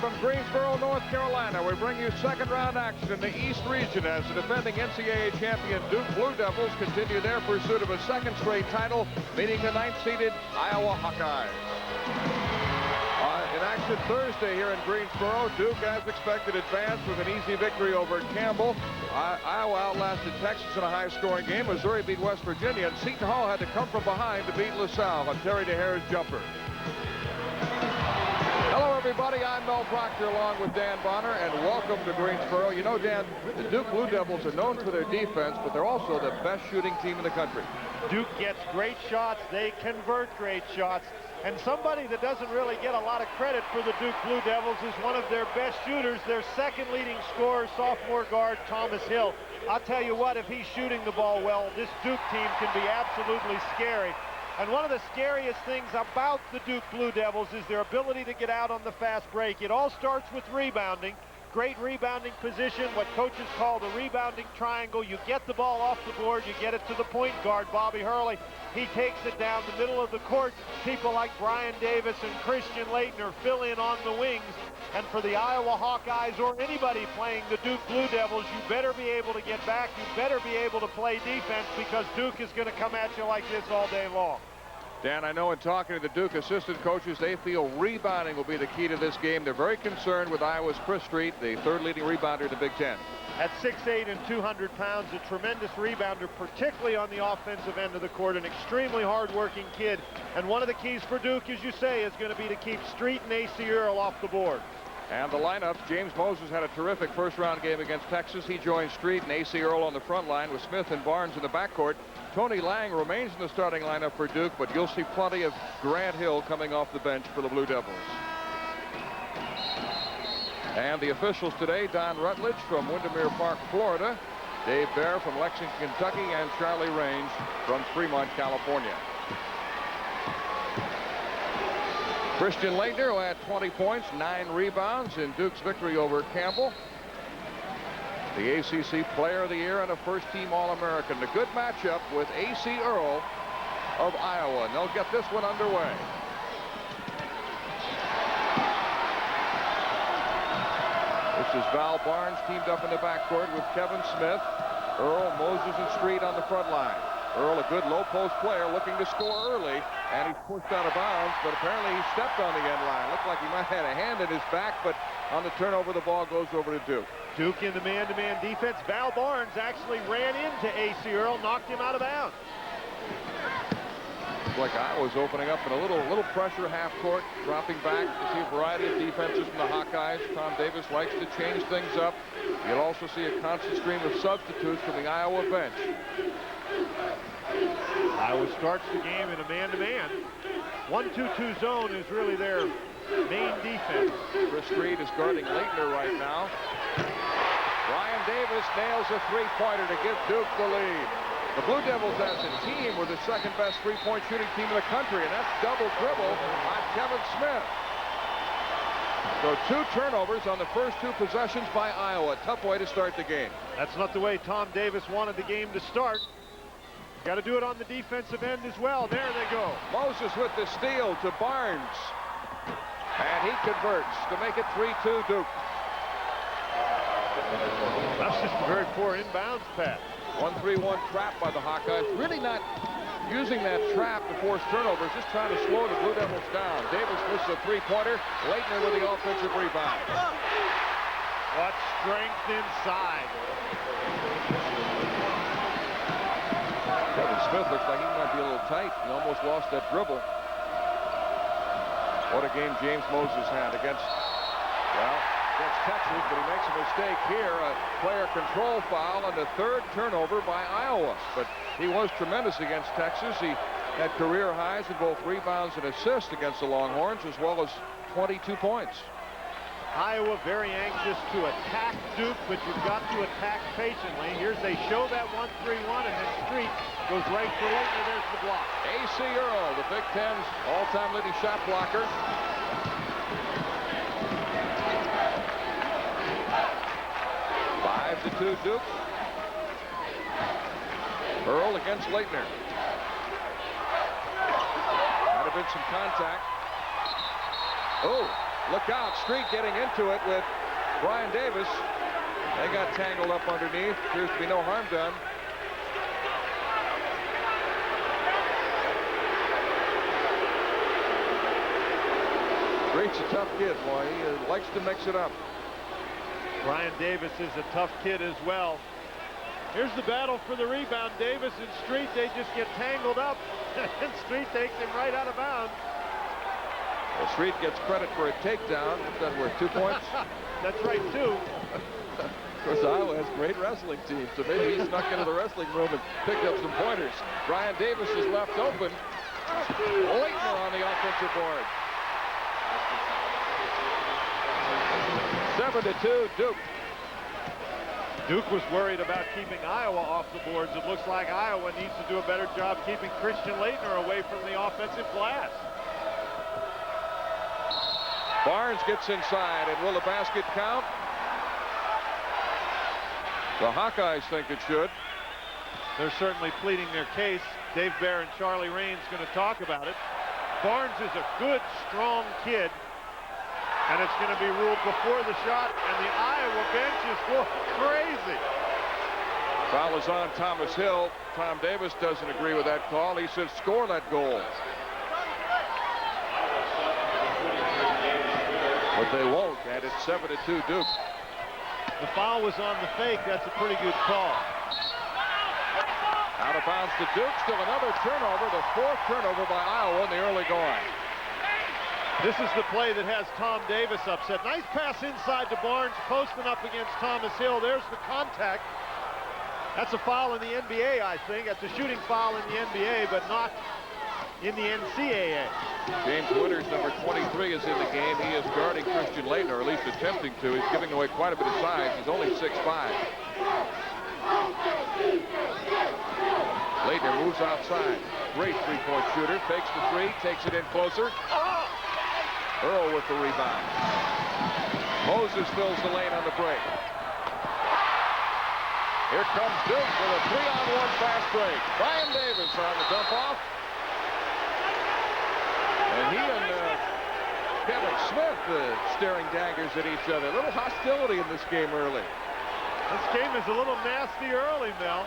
from Greensboro, North Carolina. We bring you second-round action in the East region as the defending NCAA champion Duke Blue Devils continue their pursuit of a second straight title, meeting the 9th-seeded Iowa Hawkeyes. In action Thursday here in Greensboro, Duke, as expected, advanced with an easy victory over Campbell. Iowa outlasted Texas in a high-scoring game. Missouri beat West Virginia, and Seton Hall had to come from behind to beat LaSalle on Terry DeHare's jumper. Hello, everybody. I'm Mel Proctor along with Dan Bonner, and welcome to Greensboro. You know, Dan, the Duke Blue Devils are known for their defense, but they're also the best shooting team in the country. Duke gets great shots. They convert great shots. And somebody that doesn't really get a lot of credit for the Duke Blue Devils is one of their best shooters, their second leading scorer, sophomore guard Thomas Hill. I'll tell you what, if he's shooting the ball well, this Duke team can be absolutely scary. And one of the scariest things about the Duke Blue Devils is their ability to get out on the fast break. It all starts with rebounding. Great rebounding position, what coaches call the rebounding triangle. You get the ball off the board, you get it to the point guard, Bobby Hurley. He takes it down the middle of the court. People like Brian Davis and Christian LAETTNER fill in on the wings. And for the Iowa Hawkeyes or anybody playing the Duke Blue Devils, you better be able to get back. You better be able to play defense because Duke is going to come at you like this all day long. Dan, I know in talking to the Duke assistant coaches, they feel rebounding will be the key to this game. They're very concerned with Iowa's Chris Street, the third leading rebounder in the Big Ten. At 6'8" and 200 pounds, a tremendous rebounder, particularly on the offensive end of the court, an extremely hard-working kid. And one of the keys for Duke, as you say, is going to be to keep Street and A.C. Earl off the board. And the lineups, James Moses had a terrific first-round game against Texas. He joined Street and A.C. Earl on the front line with Smith and Barnes in the backcourt. Tony Lang remains in the starting lineup for Duke, but you'll see plenty of Grant Hill coming off the bench for the Blue Devils. And the officials today, Don Rutledge from Windermere Park, Florida, Dave Bear from Lexington, Kentucky, and Charlie Range from Fremont, California. Christian LAETTNER, who had 20 points, 9 rebounds in Duke's victory over Campbell. The ACC Player of the Year and a first-team All-American. A good matchup with A.C. Earl of Iowa. And they'll get this one underway. This is Val Barnes teamed up in the backcourt with Kevin Smith, Earl, Moses, and Street on the front line. Earl, a good low-post player, looking to score early, and he's pushed out of bounds, but apparently he stepped on the end line. Looked like he might have had a hand in his back, but on the turnover, the ball goes over to Duke. Duke in the man-to-man defense. Val Barnes actually ran into A.C. Earl, knocked him out of bounds. Looks like Iowa's opening up in a little pressure half-court, dropping back to see a variety of defenses from the Hawkeyes. Tom Davis likes to change things up. You'll also see a constant stream of substitutes from the Iowa bench. Iowa starts the game in a man-to-man. 1-2-2 zone is really their main defense. Chris Street is guarding LAETTNER right now. Brian Davis nails a three-pointer to give Duke the lead. The Blue Devils as a team were the second-best three-point shooting team in the country, and that's double dribble on Kevin Smith. So 2 turnovers on the first 2 possessions by Iowa. Tough way to start the game. That's not the way Tom Davis wanted the game to start. Got to do it on the defensive end as well. There they go. Moses with the steal to Barnes. And he converts to make it 3-2 Duke. That's just a very poor inbounds pass. 1-3-1 trap by the Hawkeyes. Really not using that trap to force turnovers, just trying to slow the Blue Devils down. Davis misses a three-pointer. LAETTNER with the offensive rebound. What strength inside. Kevin Smith looks like he might be a little tight. He almost lost that dribble. What a game James Moses had against Texas, but he makes a mistake here. A player control foul and a third turnover by Iowa. But he was tremendous against Texas. He had career highs in both rebounds and assists against the Longhorns, as well as 22 points. Iowa very anxious to attack Duke, but you've got to attack patiently. Here's they show that 1-3-1, and then Street goes right for LAETTNER. There's the block. A.C. Earl, the Big Ten's all-time leading shot blocker. 5-2 Duke. Earl against LAETTNER. Might have been some contact. Oh, Look out, Street getting into it with Brian Davis. They got tangled up underneath. Appears to be no harm done. Street's a tough kid, boy. He likes to mix it up. Brian Davis is a tough kid as well. Here's the battle for the rebound. Davis and Street, they just get tangled up. And Street takes him right out of bounds. Well, Street gets credit for a takedown. What's that worth, 2 points? That's right, 2. Of course, Iowa has great wrestling teams, so maybe he snuck into the wrestling room and picked up some pointers. Brian Davis is left open. Leitner on the offensive board. 7-2, Duke. Duke was worried about keeping Iowa off the boards. It looks like Iowa needs to do a better job keeping Christian Leitner away from the offensive glass. Barnes gets inside, and will the basket count? The Hawkeyes think it should. They're certainly pleading their case. Dave Bear and Charlie Raines going to talk about it. Barnes is a good, strong kid. And it's going to be ruled before the shot, and the Iowa bench is going crazy. Foul is on Thomas Hill. Tom Davis doesn't agree with that call. He says score that goal. But they won't, and it's 7-2 Duke. The foul was on the fake. That's a pretty good call. Out of bounds to Duke. Still another turnover, the 4th turnover by Iowa in the early going. This is the play that has Tom Davis upset. Nice pass inside to Barnes, posting up against Thomas Hill. There's the contact. That's a foul in the NBA, I think. That's a shooting foul in the NBA, but not in the NCAA. James Winters, number 23, is in the game. He is guarding Christian Leitner, or at least attempting to. He's giving away quite a bit of size. He's only 6'5". Leitner moves outside. Great three-point shooter. Fakes the three, takes it in closer. Earl with the rebound. Moses fills the lane on the break. Here comes Duke with a 3-on-1 fast break. Brian Davis on the dump off. And he and Kevin Smith staring daggers at each other. A little hostility in this game early. This game is a little nasty early, Mel.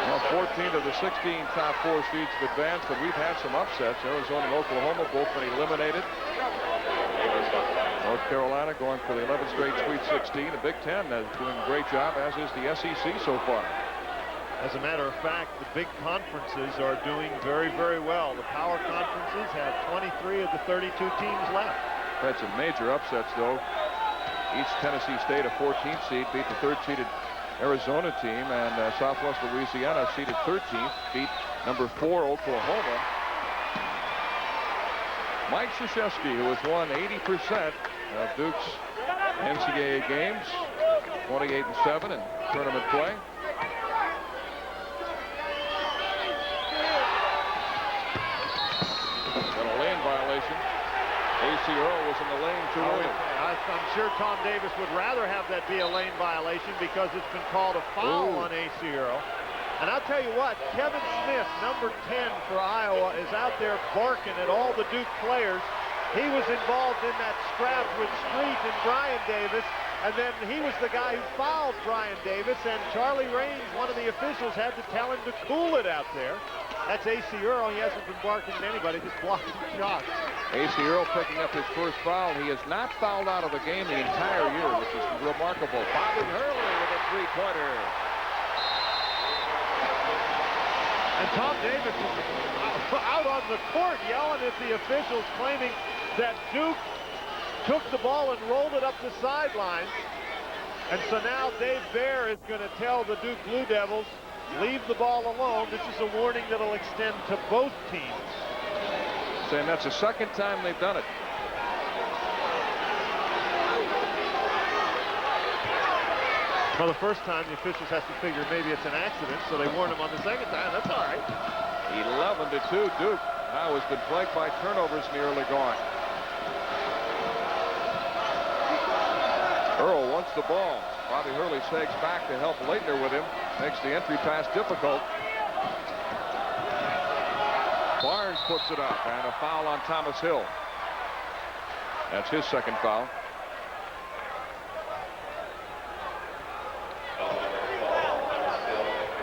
Well, 14 of the 16 top 4 seeds have advanced, but we've had some upsets. Arizona and Oklahoma both been eliminated. North Carolina going for the 11th straight Sweet 16. The Big Ten is doing a great job, as is the SEC so far. As a matter of fact, the big conferences are doing very, very well. The power conferences have 23 of the 32 teams left. Had some major upsets, though. East Tennessee State, a 14th seed, beat the 3rd-seeded Arizona team, and Southwest Louisiana, seeded 13th, beat number 4 Oklahoma. Mike Krzyzewski, who has won 80% of Duke's NCAA games, 28-7 in tournament play. Got a lane violation. A.C. Earl was in the lane too early. I'm sure Tom Davis would rather have that be a lane violation because it's been called a foul on A.C. Earl. And I'll tell you what, Kevin Smith, number 10 for Iowa, is out there barking at all the Duke players. He was involved in that scrap with Street and Brian Davis, and then he was the guy who fouled Brian Davis, and Charlie Raines, one of the officials, had to tell him to cool it out there. That's A.C. Earl. He hasn't been barking at anybody, just blocking shots. A.C. Earl picking up his first foul. He has not fouled out of the game the entire year, which is remarkable. Bobby Hurley with a three-pointer. And Tom Davis is out on the court yelling at the officials, claiming that Duke took the ball and rolled it up the sideline. And so now Dave Bear is going to tell the Duke Blue Devils, leave the ball alone. This is a warning that'll extend to both teams. Saying that's the second time they've done it. Well, the first time, the officials have to figure maybe it's an accident, so they warn him on the second time. That's all right. 11-2 Duke. Now has been plagued by turnovers in the early going. Earl wants the ball. Bobby Hurley sags back to help Leitner with him. Makes the entry pass difficult. Barnes puts it up, and a foul on Thomas Hill. That's his second foul.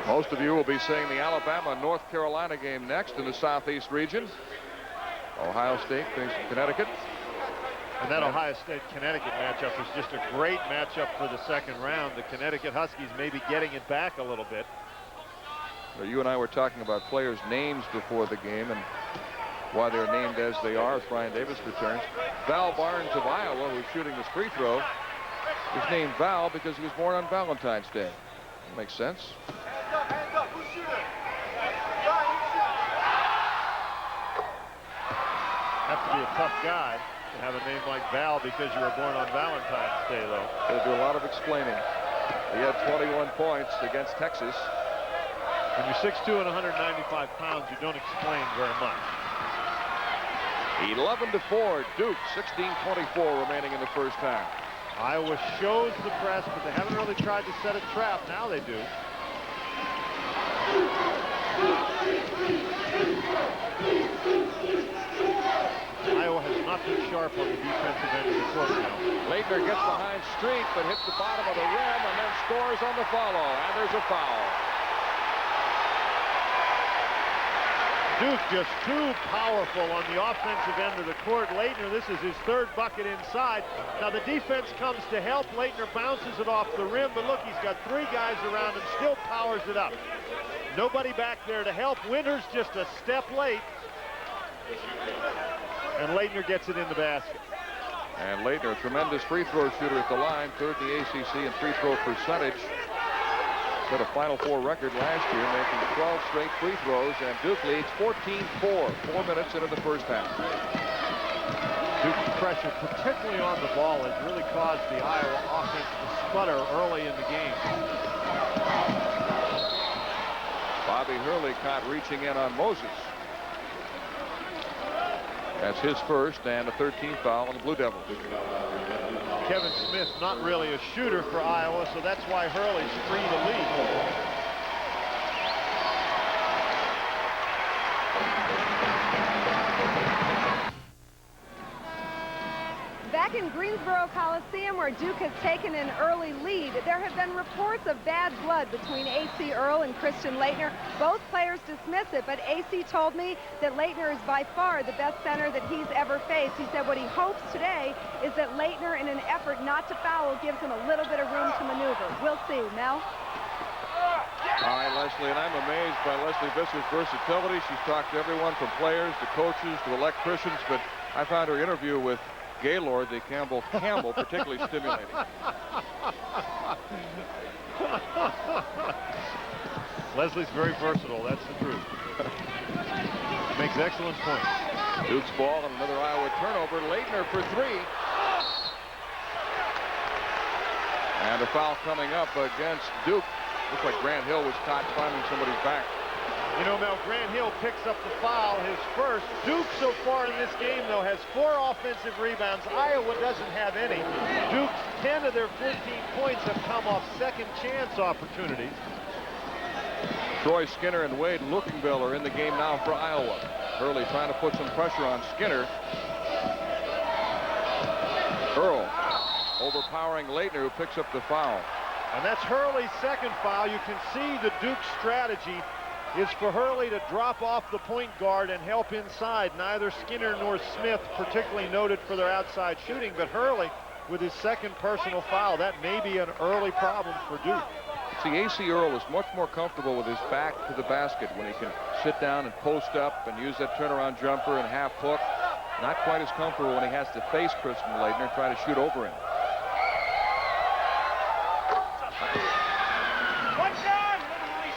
Most of you will be seeing the Alabama-North Carolina game next in the Southeast region. Ohio State facing Connecticut. And that Ohio State-Connecticut matchup is just a great matchup for the second round. The Connecticut Huskies may be getting it back a little bit. So you and I were talking about players' names before the game and why they're named as they are as Brian Davis returns. Val Barnes of Iowa, who's shooting this free throw, is named Val because he was born on Valentine's Day. That makes sense. Have to be a tough guy to have a name like Val because you were born on Valentine's Day, though. They do a lot of explaining. He had 21 points against Texas. When you're 6'2" and 195 pounds, you don't explain very much. 11-4, Duke, 16:24 remaining in the first half. Iowa shows the press, but they haven't really tried to set a trap. Now they do. Iowa has not been sharp on the defensive end of the court now. Laettner gets behind Street, but hits the bottom of the rim and then scores on the follow. And there's a foul. Duke just too powerful on the offensive end of the court. Laettner, this is his third bucket inside. Now the defense comes to help. Laettner bounces it off the rim, but look, he's got three guys around him, still powers it up. Nobody back there to help. Winters just a step late. And Laettner gets it in the basket. And Laettner, a tremendous free throw shooter at the line, third in the ACC in free throw percentage. Set a Final Four record last year, making 12 straight free throws, and Duke leads 14-4, 4 minutes into the first half. Duke's pressure, particularly on the ball, has really caused the Iowa offense to sputter early in the game. Bobby Hurley caught reaching in on Moses. That's his first and a 13th foul on the Blue Devils. Kevin Smith not really a shooter for Iowa, so that's why Hurley's free to lead. Back in Greensboro Coliseum, where Duke has taken an early lead, there have been reports of bad blood between A.C. Earl and Christian Laettner. Both players dismiss it, but A.C. told me that Laettner is by far the best center that he's ever faced. He said what he hopes today is that Laettner, in an effort not to foul, gives him a little bit of room to maneuver. We'll see. Mel? All right, Leslie, and I'm amazed by Leslie Visser's versatility. She's talked to everyone from players to coaches to electricians, but I found her interview with Gaylord, the Campbell particularly stimulating. Leslie's very versatile, that's the truth. Makes excellent points. Duke's ball and another Iowa turnover. Laettner for three. And a foul coming up against Duke. Looks like Grant Hill was caught climbing somebody's back. You know, Mel, Grant Hill picks up the foul, his first. Duke so far in this game, though, has 4 offensive rebounds. Iowa doesn't have any. Duke's 10 of their 14 points have come off second chance opportunities. Troy Skinner and Wade Lookinville are in the game now for Iowa. Hurley trying to put some pressure on Skinner. Earl overpowering Laettner, who picks up the foul. And that's Hurley's second foul. You can see the Duke strategy is for Hurley to drop off the point guard and help inside. Neither Skinner nor Smith particularly noted for their outside shooting, but Hurley with his second personal foul. That may be an early problem for Duke. See, A.C. Earl is much more comfortable with his back to the basket when he can sit down and post up and use that turnaround jumper and half hook. Not quite as comfortable when he has to face Christian Laettner and try to shoot over him.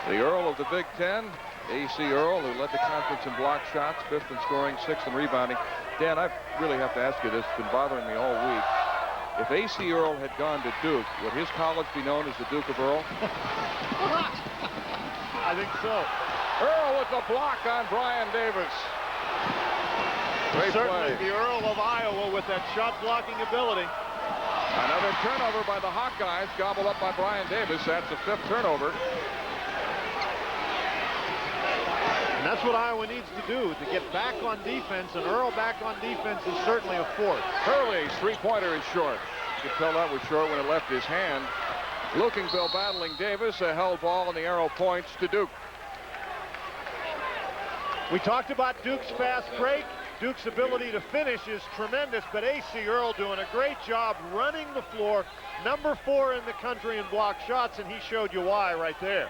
The Earl of the Big Ten, A.C. Earl, who led the conference in block shots, 5th in scoring, 6th in rebounding. Dan, I really have to ask you this. It's been bothering me all week. If A.C. Earl had gone to Duke, would his college be known as the Duke of Earl? I think so. Earl with the block on Brian Davis. Great Certainly play. the Earl of Iowa with that shot blocking ability. Another turnover by the Hawkeyes, gobbled up by Brian Davis. That's the 5th turnover. And that's what Iowa needs to do, to get back on defense, and Earl back on defense is certainly a force. Hurley's three-pointer is short. You could tell that was short when it left his hand. Lukingville battling Davis, a held ball, and the arrow points to Duke. We talked about Duke's fast break. Duke's ability to finish is tremendous, but A.C. Earl doing a great job running the floor. Number 4 in the country in block shots, and he showed you why right there.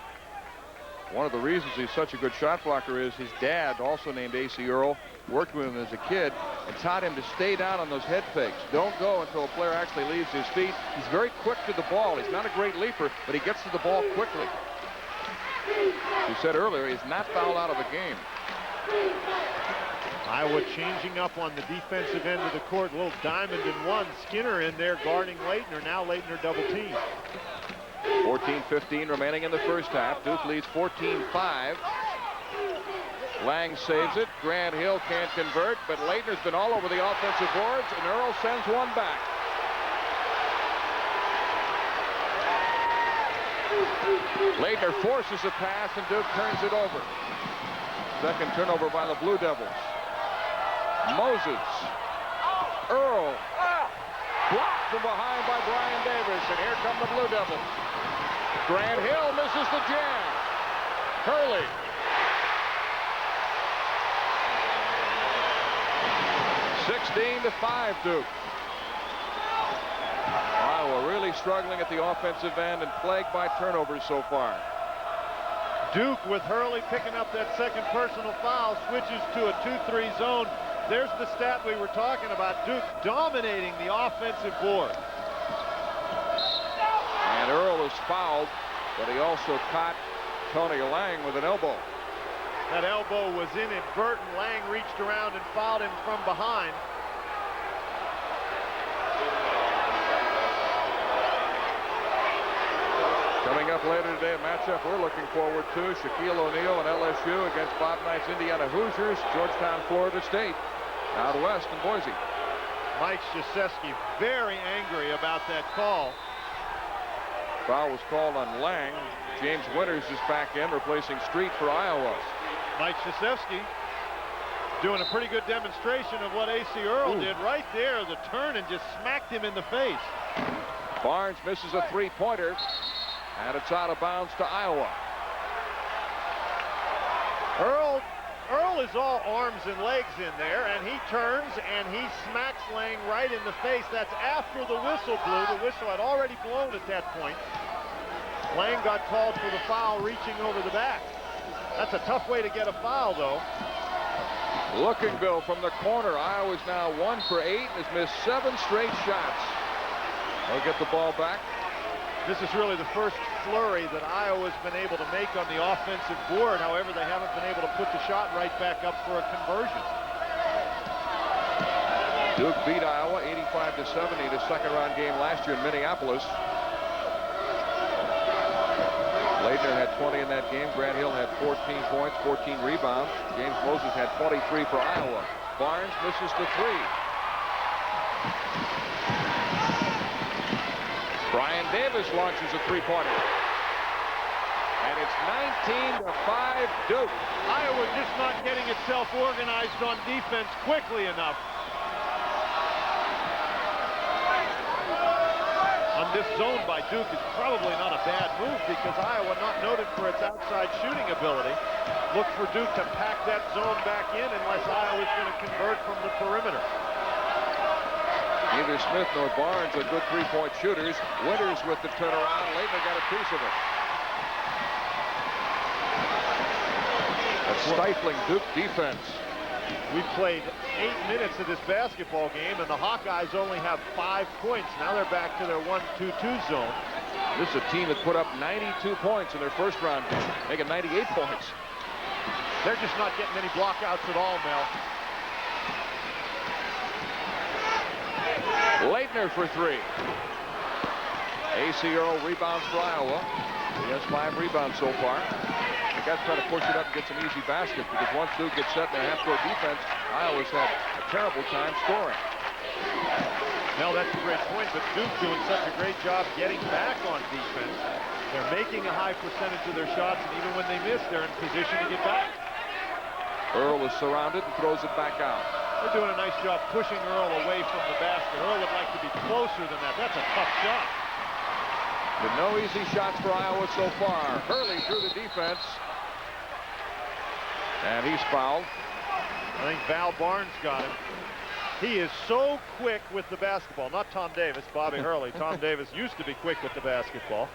One of the reasons he's such a good shot blocker is his dad, also named A.C. Earl, worked with him as a kid and taught him to stay down on those head fakes. Don't go until a player actually leaves his feet. He's very quick to the ball. He's not a great leaper, but he gets to the ball quickly. You said earlier, he's not fouled out of a game. Iowa changing up on the defensive end of the court. A little diamond in one. Skinner in there guarding LAETTNER. Now LAETTNER double team. 14-15 remaining in the first half. Duke leads 14-5. Lang saves it. Grant Hill can't convert, but LAETTNER's been all over the offensive boards, and Earl sends one back. LAETTNER forces a pass, and Duke turns it over. Second turnover by the Blue Devils. Moses. Earl. Blocked from behind by Brian Davis, and here come the Blue Devils. Grant Hill misses the jam. Hurley. (16-5) Duke. Iowa really struggling at the offensive end and plagued by turnovers so far. Duke with Hurley picking up that second personal foul, switches to a 2-3 zone. There's the stat we were talking about. Duke dominating the offensive board. And Earl is fouled, but he also caught Tony Lang with an elbow. That elbow was inadvertent. Lang reached around and fouled him from behind. Coming up later today, a matchup we're looking forward to. Shaquille O'Neal and LSU against Bob Knight's Indiana Hoosiers. Georgetown, Florida State. Out west in Boise. Mike Krzyzewski very angry about that call. Foul was called on Lang. James Winters is back in, replacing Street for Iowa. Mike Krzyzewski doing a pretty good demonstration of what A.C. Earl did right there. The turn and just smacked him in the face. Barnes misses a three-pointer, and it's out of bounds to Iowa. Earl is all arms and legs in there, and he turns and he smacks Lang right in the face. That's after the whistle blew. The whistle had already blown at that point. Lang got called for the foul reaching over the back. That's a tough way to get a foul, though. Lukingville from the corner. Iowa's now 1 for 8 and has missed 7 straight shots. They'll get the ball back. This is really the first flurry that Iowa's been able to make on the offensive board. However, they haven't been able to put the shot right back up for a conversion. Duke beat Iowa 85-70 the second-round game last year in Minneapolis. LAETTNER had 20 in that game. Grant Hill had 14 points, 14 rebounds. James Moses had 23 for Iowa. Barnes misses the three. Brian Davis launches a three-pointer. And it's 19-5 Duke. Iowa just not getting itself organized on defense quickly enough. On this zone by Duke is probably not a bad move because Iowa not noted for its outside shooting ability. Look for Duke to pack that zone back in unless Iowa's going to convert from the perimeter. Neither Smith nor Barnes are good three-point shooters. Winters with the turnaround. LAETTNER got a piece of it. A stifling Duke defense. We've played 8 minutes of this basketball game, and the Hawkeyes only have 5 points. Now they're back to their 1-2-2 zone. This is a team that put up 92 points in their first-round game, making 98 points. They're just not getting any blockouts at all, Mel. LAETTNER for three. A.C. Earl rebounds for Iowa. He has 5 rebounds so far. They got to try to push it up and get some easy baskets because once Duke gets set in their half-court defense, Iowa's had a terrible time scoring. Well, that's a great point, but Duke's doing such a great job getting back on defense. They're making a high percentage of their shots, and even when they miss, they're in position to get back. Earl is surrounded and throws it back out. They're doing a nice job pushing Earl away from the basket. Earl would like to be closer than that. That's a tough shot. But no easy shots for Iowa so far. Hurley through the defense. And he's fouled. I think Val Barnes got him. He is so quick with the basketball. Not Tom Davis, Bobby Hurley. Tom Davis used to be quick with the basketball.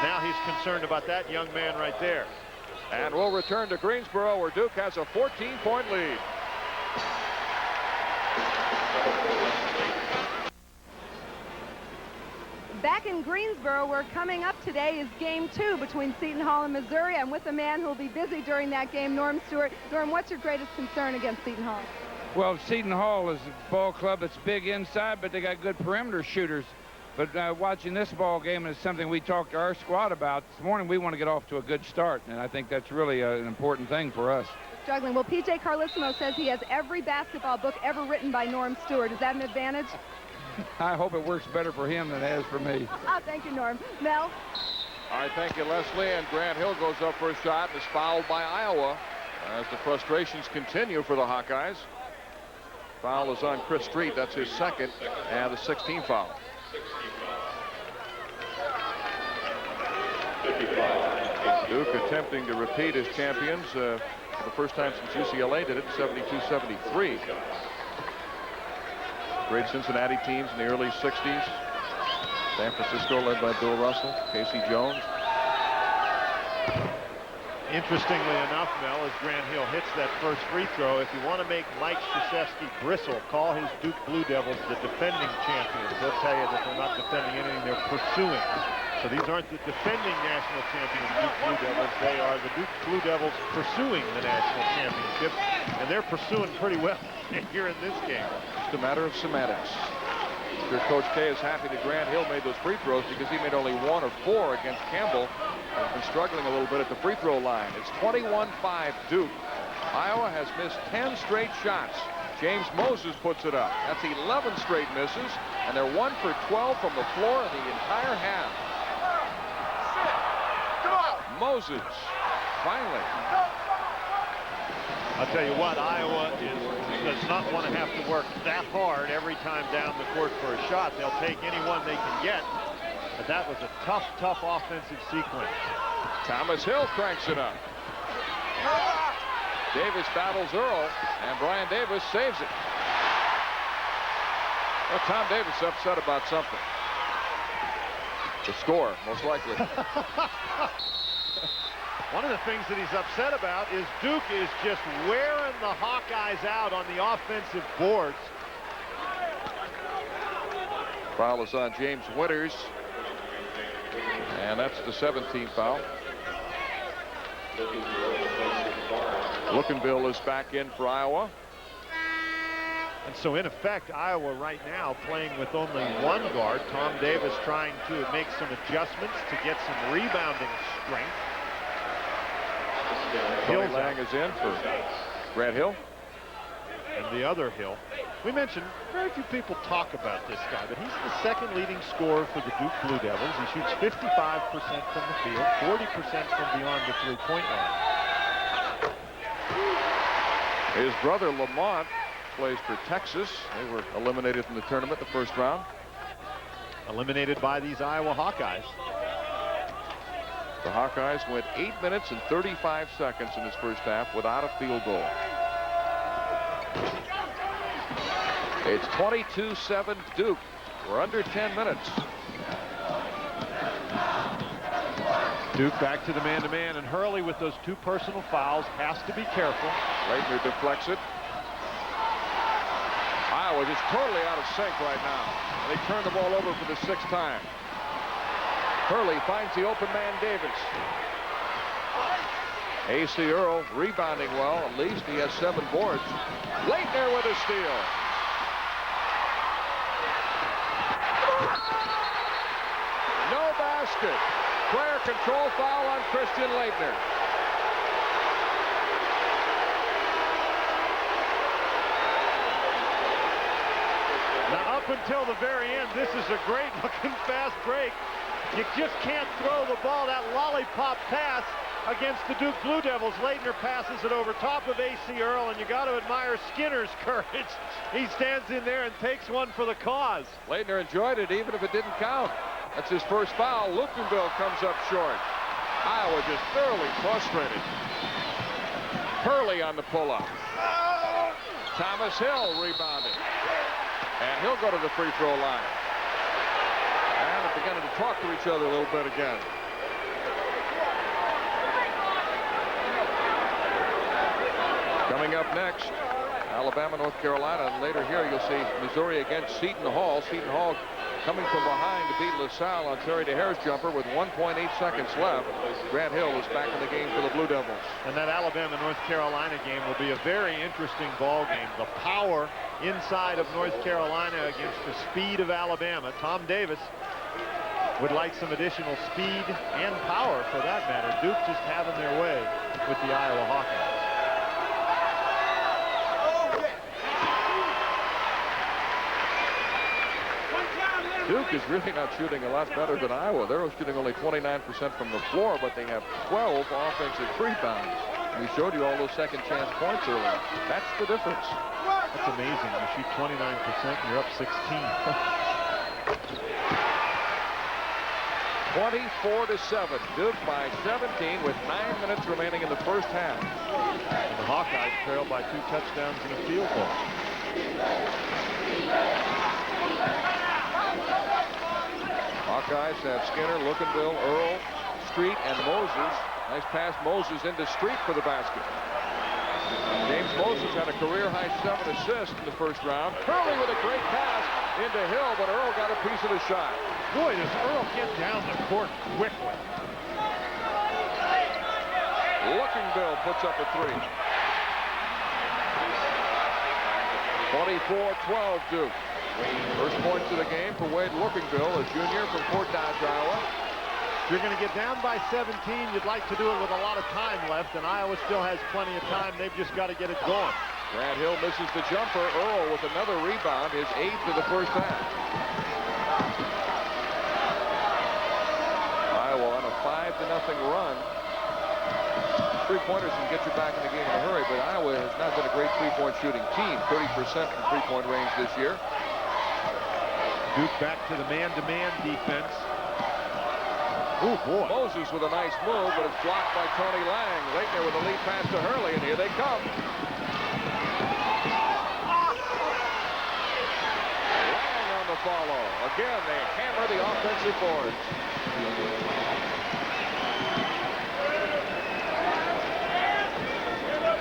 Now he's concerned about that young man right there. And we'll return to Greensboro, where Duke has a 14-point lead. Back in Greensboro, where coming up today is Game 2 between Seton Hall and Missouri. I'm with a man who will be busy during that game, Norm Stewart. Norm, what's your greatest concern against Seton Hall? Well, Seton Hall is a ball club that's big inside, but they got good perimeter shooters. But watching this ball game is something we talked to our squad about this morning. We want to get off to a good start, and I think that's really an important thing for us. Struggling. Well, P.J. Carlissimo says he has every basketball book ever written by Norm Stewart. Is that an advantage? I hope it works better for him than it has for me. Thank you, Norm. Mel? All right, thank you, Leslie. And Grant Hill goes up for a shot and is fouled by Iowa as the frustrations continue for the Hawkeyes. Foul is on Chris Street. That's his second and the 16th foul. Duke attempting to repeat as champions for the first time since UCLA did it in 72-73. Great Cincinnati teams in the early 60s. San Francisco led by Bill Russell, Casey Jones. Interestingly enough, Mel, as Grant Hill hits that first free throw, if you want to make Mike Krzyzewski bristle, call his Duke Blue Devils the defending champions. They'll tell you that they're not defending anything, they're pursuing. So these aren't the defending national champion Duke Blue Devils. They are the Duke Blue Devils pursuing the national championship, and they're pursuing pretty well here in this game. Just a matter of semantics. Sure, Coach K is happy that Grant Hill made those free throws because he made only 1 of 4 against Campbell. He's been struggling a little bit at the free throw line. It's 21-5 Duke. Iowa has missed 10 straight shots. James Moses puts it up. That's 11 straight misses, and they're 1 for 12 from the floor in the entire half. Moses, finally. I'll tell you what, Iowa does not want to have to work that hard every time down the court for a shot. They'll take any one they can get. But that was a tough, tough offensive sequence. Thomas Hill cranks it up. Davis battles Earl, and Brian Davis saves it. Well, Tom Davis upset about something. The score, most likely. One of the things that he's upset about is Duke is just wearing the Hawkeyes out on the offensive boards. Foul is on James Winters. And that's the 17th foul. Lookenville is back in for Iowa. And so in effect, Iowa right now playing with only 1 guard. Tom Davis trying to make some adjustments to get some rebounding strength. Tony Lang is in for Grant Hill. And the other Hill. We mentioned very few people talk about this guy, but he's the second leading scorer for the Duke Blue Devils. He shoots 55% from the field, 40% from beyond the three-point line. His brother Lamont plays for Texas. They were eliminated from the tournament the first round. Eliminated by these Iowa Hawkeyes. The Hawkeyes went 8 minutes and 35 seconds in this first half without a field goal. It's 22-7 Duke. We're under 10 minutes. Duke back to the man-to-man, and Hurley with those 2 personal fouls has to be careful. Leitner deflects it. Iowa just totally out of sync right now. They turn the ball over for the 6th time. Hurley finds the open man Davis. A.C. Earl rebounding well. At least he has 7 boards. Leitner with a steal. No basket. Player control foul on Christian Leitner. Now up until the very end, this is a great looking fast break. You just can't throw the ball. That lollipop pass against the Duke Blue Devils. Laettner passes it over top of A.C. Earl, and you got to admire Skinner's courage. He stands in there and takes one for the cause. Laettner enjoyed it even if it didn't count. That's his first foul. Lukenbill comes up short. Iowa just thoroughly frustrated. HURLEY on the pull-up. Thomas Hill rebounded. And he'll go to the free throw line. And they're beginning to talk to each other a little bit again. Coming up next, Alabama, North Carolina. And later here, you'll see Missouri against Seton Hall. Seton Hall coming from behind to beat LaSalle on Terry DeHare's jumper with 1.8 seconds left. Grant Hill is back in the game for the Blue Devils. And that Alabama-North Carolina game will be a very interesting ball game. The power inside of North Carolina against the speed of Alabama. Tom Davis would like some additional speed and power for that matter. Duke just having their way with the Iowa Hawkeyes. Duke is really not shooting a lot better than Iowa. They're shooting only 29% from the floor, but they have 12 offensive rebounds. We showed you all those second chance points earlier. That's the difference. That's amazing. You shoot 29% and you're up 16. 24-7. Duke by 17 with 9 minutes remaining in the first half. And the Hawkeyes trail by 2 touchdowns and a field goal. Hawkeyes have Skinner, Lukenbill, Earl, Street, and Moses. Nice pass, Moses into Street for the basket. James Moses had a career-high 7 assists in the first round. HURLEY with a great pass into Hill, but Earl got a piece of the shot. Boy, does Earl get down the court quickly. Lukenbill puts up a 3. 24-12 Duke. First points of the game for Wade Lukenbill, a junior from Fort Dodge, Iowa. If you're going to get down by 17, you'd like to do it with a lot of time left, and Iowa still has plenty of time. They've just got to get it going. Grant Hill misses the jumper. Earl with another rebound, his 8th of the first half. Iowa on a 5-0 run. Three-pointers can get you back in the game in a hurry, but Iowa has not been a great three-point shooting team. 30% from three-point range this year. Duke back to the man-to-man defense. Oh, boy. Moses with a nice move, but it's blocked by Tony Lang. Laettner with a lead pass to HURLEY, and here they come. Lang on the follow. Again, they hammer the offensive boards.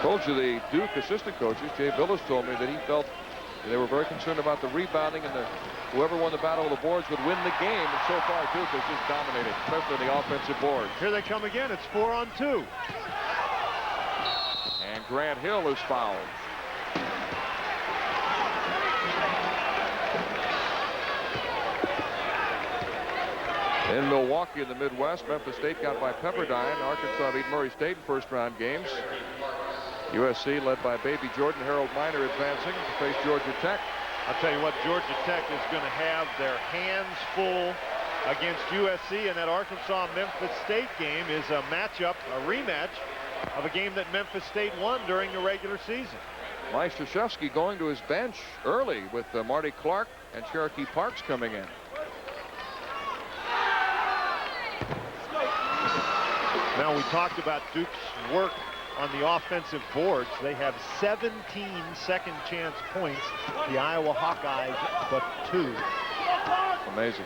Told you the Duke assistant coaches, Jay Billis, told me that he felt they were very concerned about the rebounding, and whoever won the battle of the boards would win the game. And so far, Duke has just dominated, especially the offensive boards. Here they come again. It's 4-on-2. And Grant Hill is fouled. In Milwaukee in the Midwest, Memphis State got by Pepperdine. Arkansas beat Murray State in first-round games. USC led by Baby Jordan, Harold Miner advancing to face Georgia Tech. I'll tell you what, Georgia Tech is going to have their hands full against USC, and that Arkansas-Memphis State game is a matchup, a rematch of a game that Memphis State won during the regular season. Mike Krzyzewski going to his bench early with Marty Clark and Cherokee Parks coming in. Now, we talked about Duke's work on the offensive boards. They have 17 second chance points. The Iowa Hawkeyes, but 2. Amazing.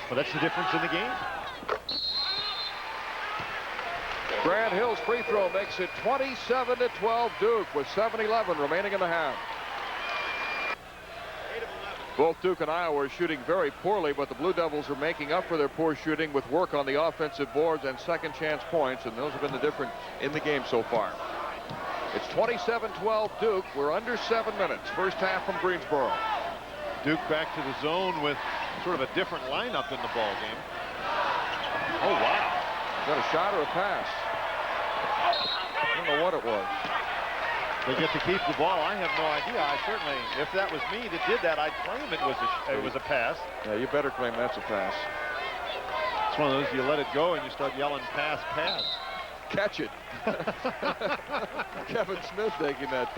Well, that's the difference in the game. Grant Hill's free throw makes it 27-12 Duke with 7:11 remaining in the half. Both Duke and Iowa are shooting very poorly, but the Blue Devils are making up for their poor shooting with work on the offensive boards and second chance points, and those have been the difference in the game so far. It's 27-12 Duke. We're under 7 minutes. First half from Greensboro. Duke back to the zone with sort of a different lineup in the ball game. Oh, wow. Is that a shot or a pass? I don't know what it was. They get to keep the ball. I have no idea. I certainly, if that was me that did that, I'd claim it was a pass. Yeah, you better claim that's a pass. It's one of those you let it go and you start yelling pass, pass. catch it. Kevin Smith taking that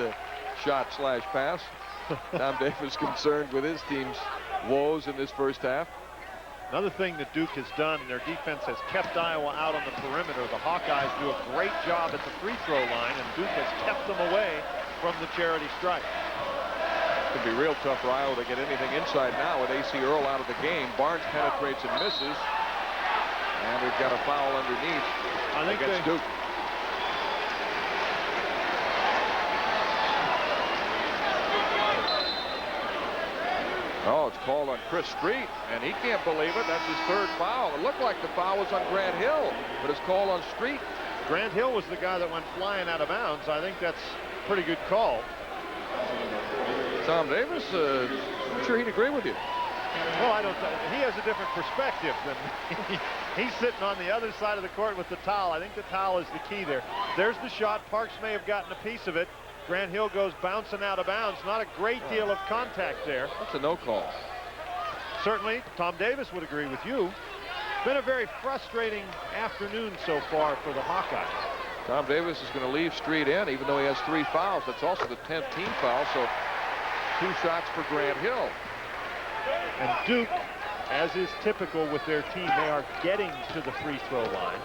shot/pass. Tom Davis concerned with his team's woes in this first half. Another thing that Duke has done, their defense has kept Iowa out on the perimeter. The Hawkeyes do a great job at the free throw line, and Duke has kept them away from the charity stripe. It's going to be real tough for Iowa to get anything inside now with A.C. Earl out of the game. Barnes penetrates and misses. And we've got a foul underneath against Duke. Oh, it's called on Chris Street, and he can't believe it. That's his third foul. It looked like the foul was on Grant Hill, but it's called on Street. Grant Hill was the guy that went flying out of bounds. I think that's a pretty good call. Tom Davis, I'm sure he'd agree with you. Well, I don't. He has a different perspective than me. He's sitting on the other side of the court with the towel. I think the towel is the key there. There's the shot. Parks may have gotten a piece of it. Grant Hill goes bouncing out of bounds. Not a great deal of contact there. That's a no call. Certainly, Tom Davis would agree with you. It's been a very frustrating afternoon so far for the Hawkeyes. Tom Davis is going to leave Street in, even though he has 3 fouls. That's also the 10th team foul, so 2 shots for Grant Hill. And Duke, as is typical with their team, they are getting to the free throw line.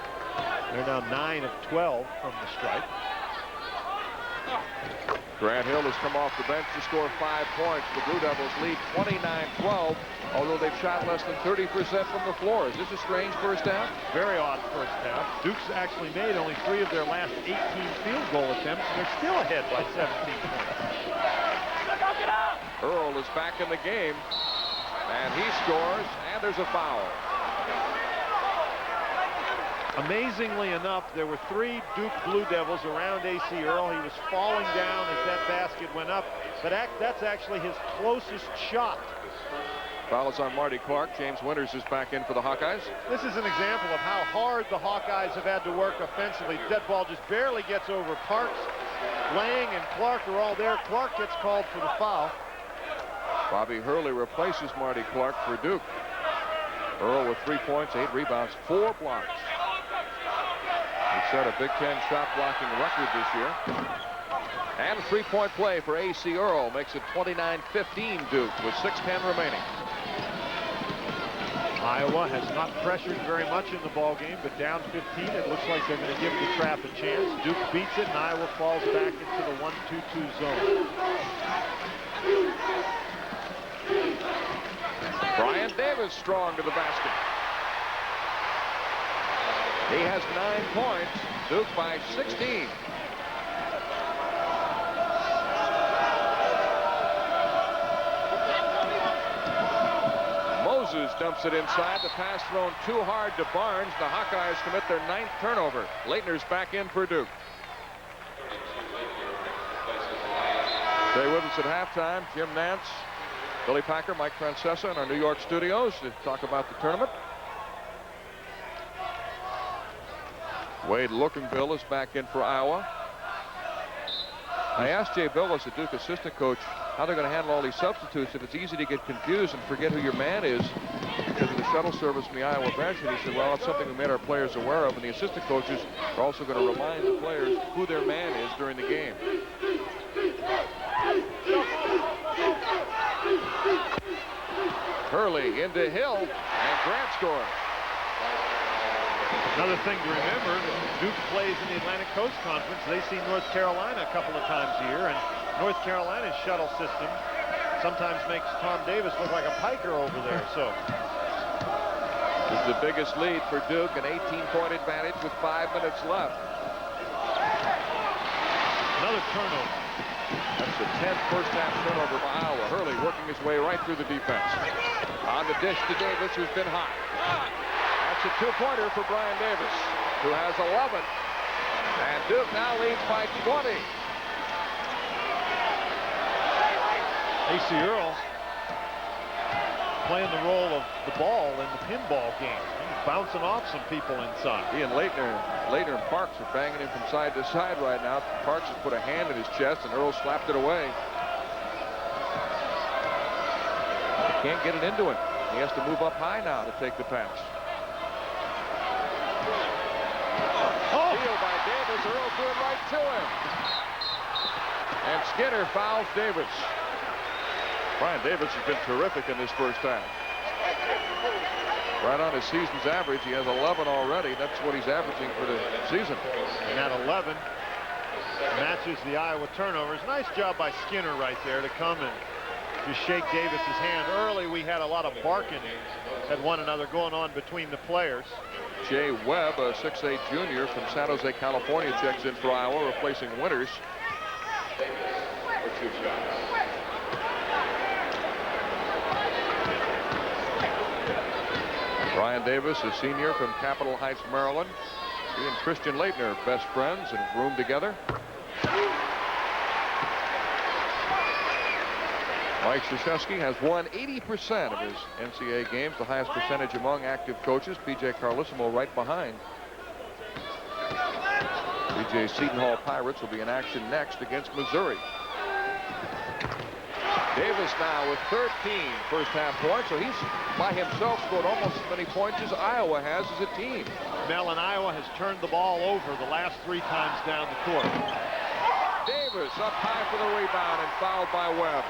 They're now 9 of 12 from the stripe. Grant Hill has come off the bench to score 5 points. The Blue Devils lead 29-12, although they've shot less than 30% from the floor. Is this a strange first half? Very odd first half. Duke's actually made only 3 of their last 18 field goal attempts, and they're still ahead by 17 points. Earl is back in the game, and he scores, and there's a foul. Amazingly enough, there were 3 Duke Blue Devils around A.C. Earl. He was falling down as that basket went up, but that's actually his closest shot. Foul is on Marty Clark. James Winters is back in for the Hawkeyes. This is an example of how hard the Hawkeyes have had to work offensively. That ball just barely gets over Parks. Lang and Clark are all there. Clark gets called for the foul. Bobby Hurley replaces Marty Clark for Duke. Earl with 3 points, 8 rebounds, 4 blocks. He set a Big Ten shot blocking record this year. And a 3-point play for A.C. Earl makes it 29-15 Duke with 6:10 remaining. Iowa has not pressured very much in the ball game, but down 15, it looks like they're going to give the trap a chance. Duke beats it, and Iowa falls back into the 1-2-2 zone. Brian Davis strong to the basket. He has 9 points. Duke by 16. Moses dumps it inside. The pass thrown too hard to Barnes. The Hawkeyes commit their 9th turnover. Leitner's back in for Duke. Stay with us at halftime. Jim Nance, Billy Packer, Mike Francesa in our New York studios to talk about the tournament. Wade Lookinville is back in for Iowa. I asked Jay Billis, the Duke assistant coach, how they're going to handle all these substitutes, and it's easy to get confused and forget who your man is because of the shuttle service from the Iowa bench. And he said, well, it's something we made our players aware of, and the assistant coaches are also going to remind the players who their man is during the game. Hurley into Hill, and Grant scores. Another thing to remember, Duke plays in the Atlantic Coast Conference. They see North Carolina a couple of times a year, and North Carolina's shuttle system sometimes makes Tom Davis look like a piker over there. So this is the biggest lead for Duke, an 18-point advantage with 5 minutes left. Another turnover. That's the 10th first half turnover by Iowa. Hurley working his way right through the defense. On the dish to Davis, who's been hot. That's a 2-pointer for Brian Davis, who has 11. And Duke now leads by 20. A.C. Earl playing the role of the ball in the pinball game. He's bouncing off some people inside. He and Leitner and Parks are banging him from side to side right now. Parks has put a hand in his chest, and Earl slapped it away. He can't get it into him. He has to move up high now to take the pass. Oh! steal by Davis. Earl threw it right to him. And Skinner fouls Davis. Brian Davis has been terrific in this first half. Right on his season's average. He has 11 already. That's what he's averaging for the season. And that 11 matches the Iowa turnovers. Nice job by Skinner right there to come and just shake Davis's hand. Early, we had a lot of barking at one another going on between the players. Jay Webb, a 6'8" junior from San Jose, California, checks in for Iowa, replacing Winters. Brian Davis, a senior from Capitol Heights, Maryland. He and Christian Leitner, best friends and roomed together. Mike Krzyzewski has won 80% of his NCAA games, the highest percentage among active coaches. P.J. Carlissimo right behind. P.J. Seton Hall Pirates will be in action next against Missouri. Davis now with 13 first half points, so he's by himself scored almost as many points as Iowa has as a team. Mel, and Iowa has turned the ball over the last 3 times down the court. Davis up high for the rebound and fouled by Webb.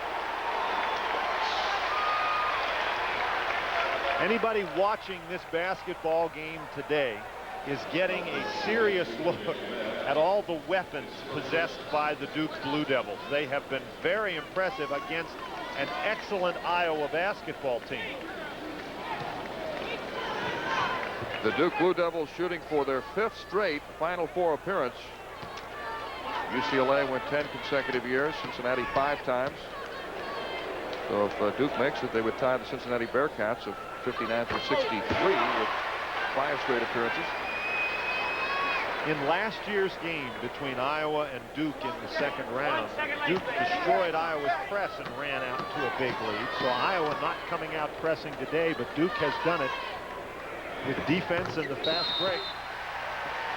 Anybody watching this basketball game today is getting a serious look at all the weapons possessed by the Duke Blue Devils. They have been very impressive against an excellent Iowa basketball team. The Duke Blue Devils shooting for their 5th straight Final Four appearance. UCLA went 10 consecutive years, Cincinnati 5 times. So if Duke makes it, they would tie the Cincinnati Bearcats of 59 for 63 with 5 straight appearances. In last year's game between Iowa and Duke in the second round, Duke destroyed Iowa's press and ran out to a big lead. So Iowa not coming out pressing today, but Duke has done it with defense and the fast break.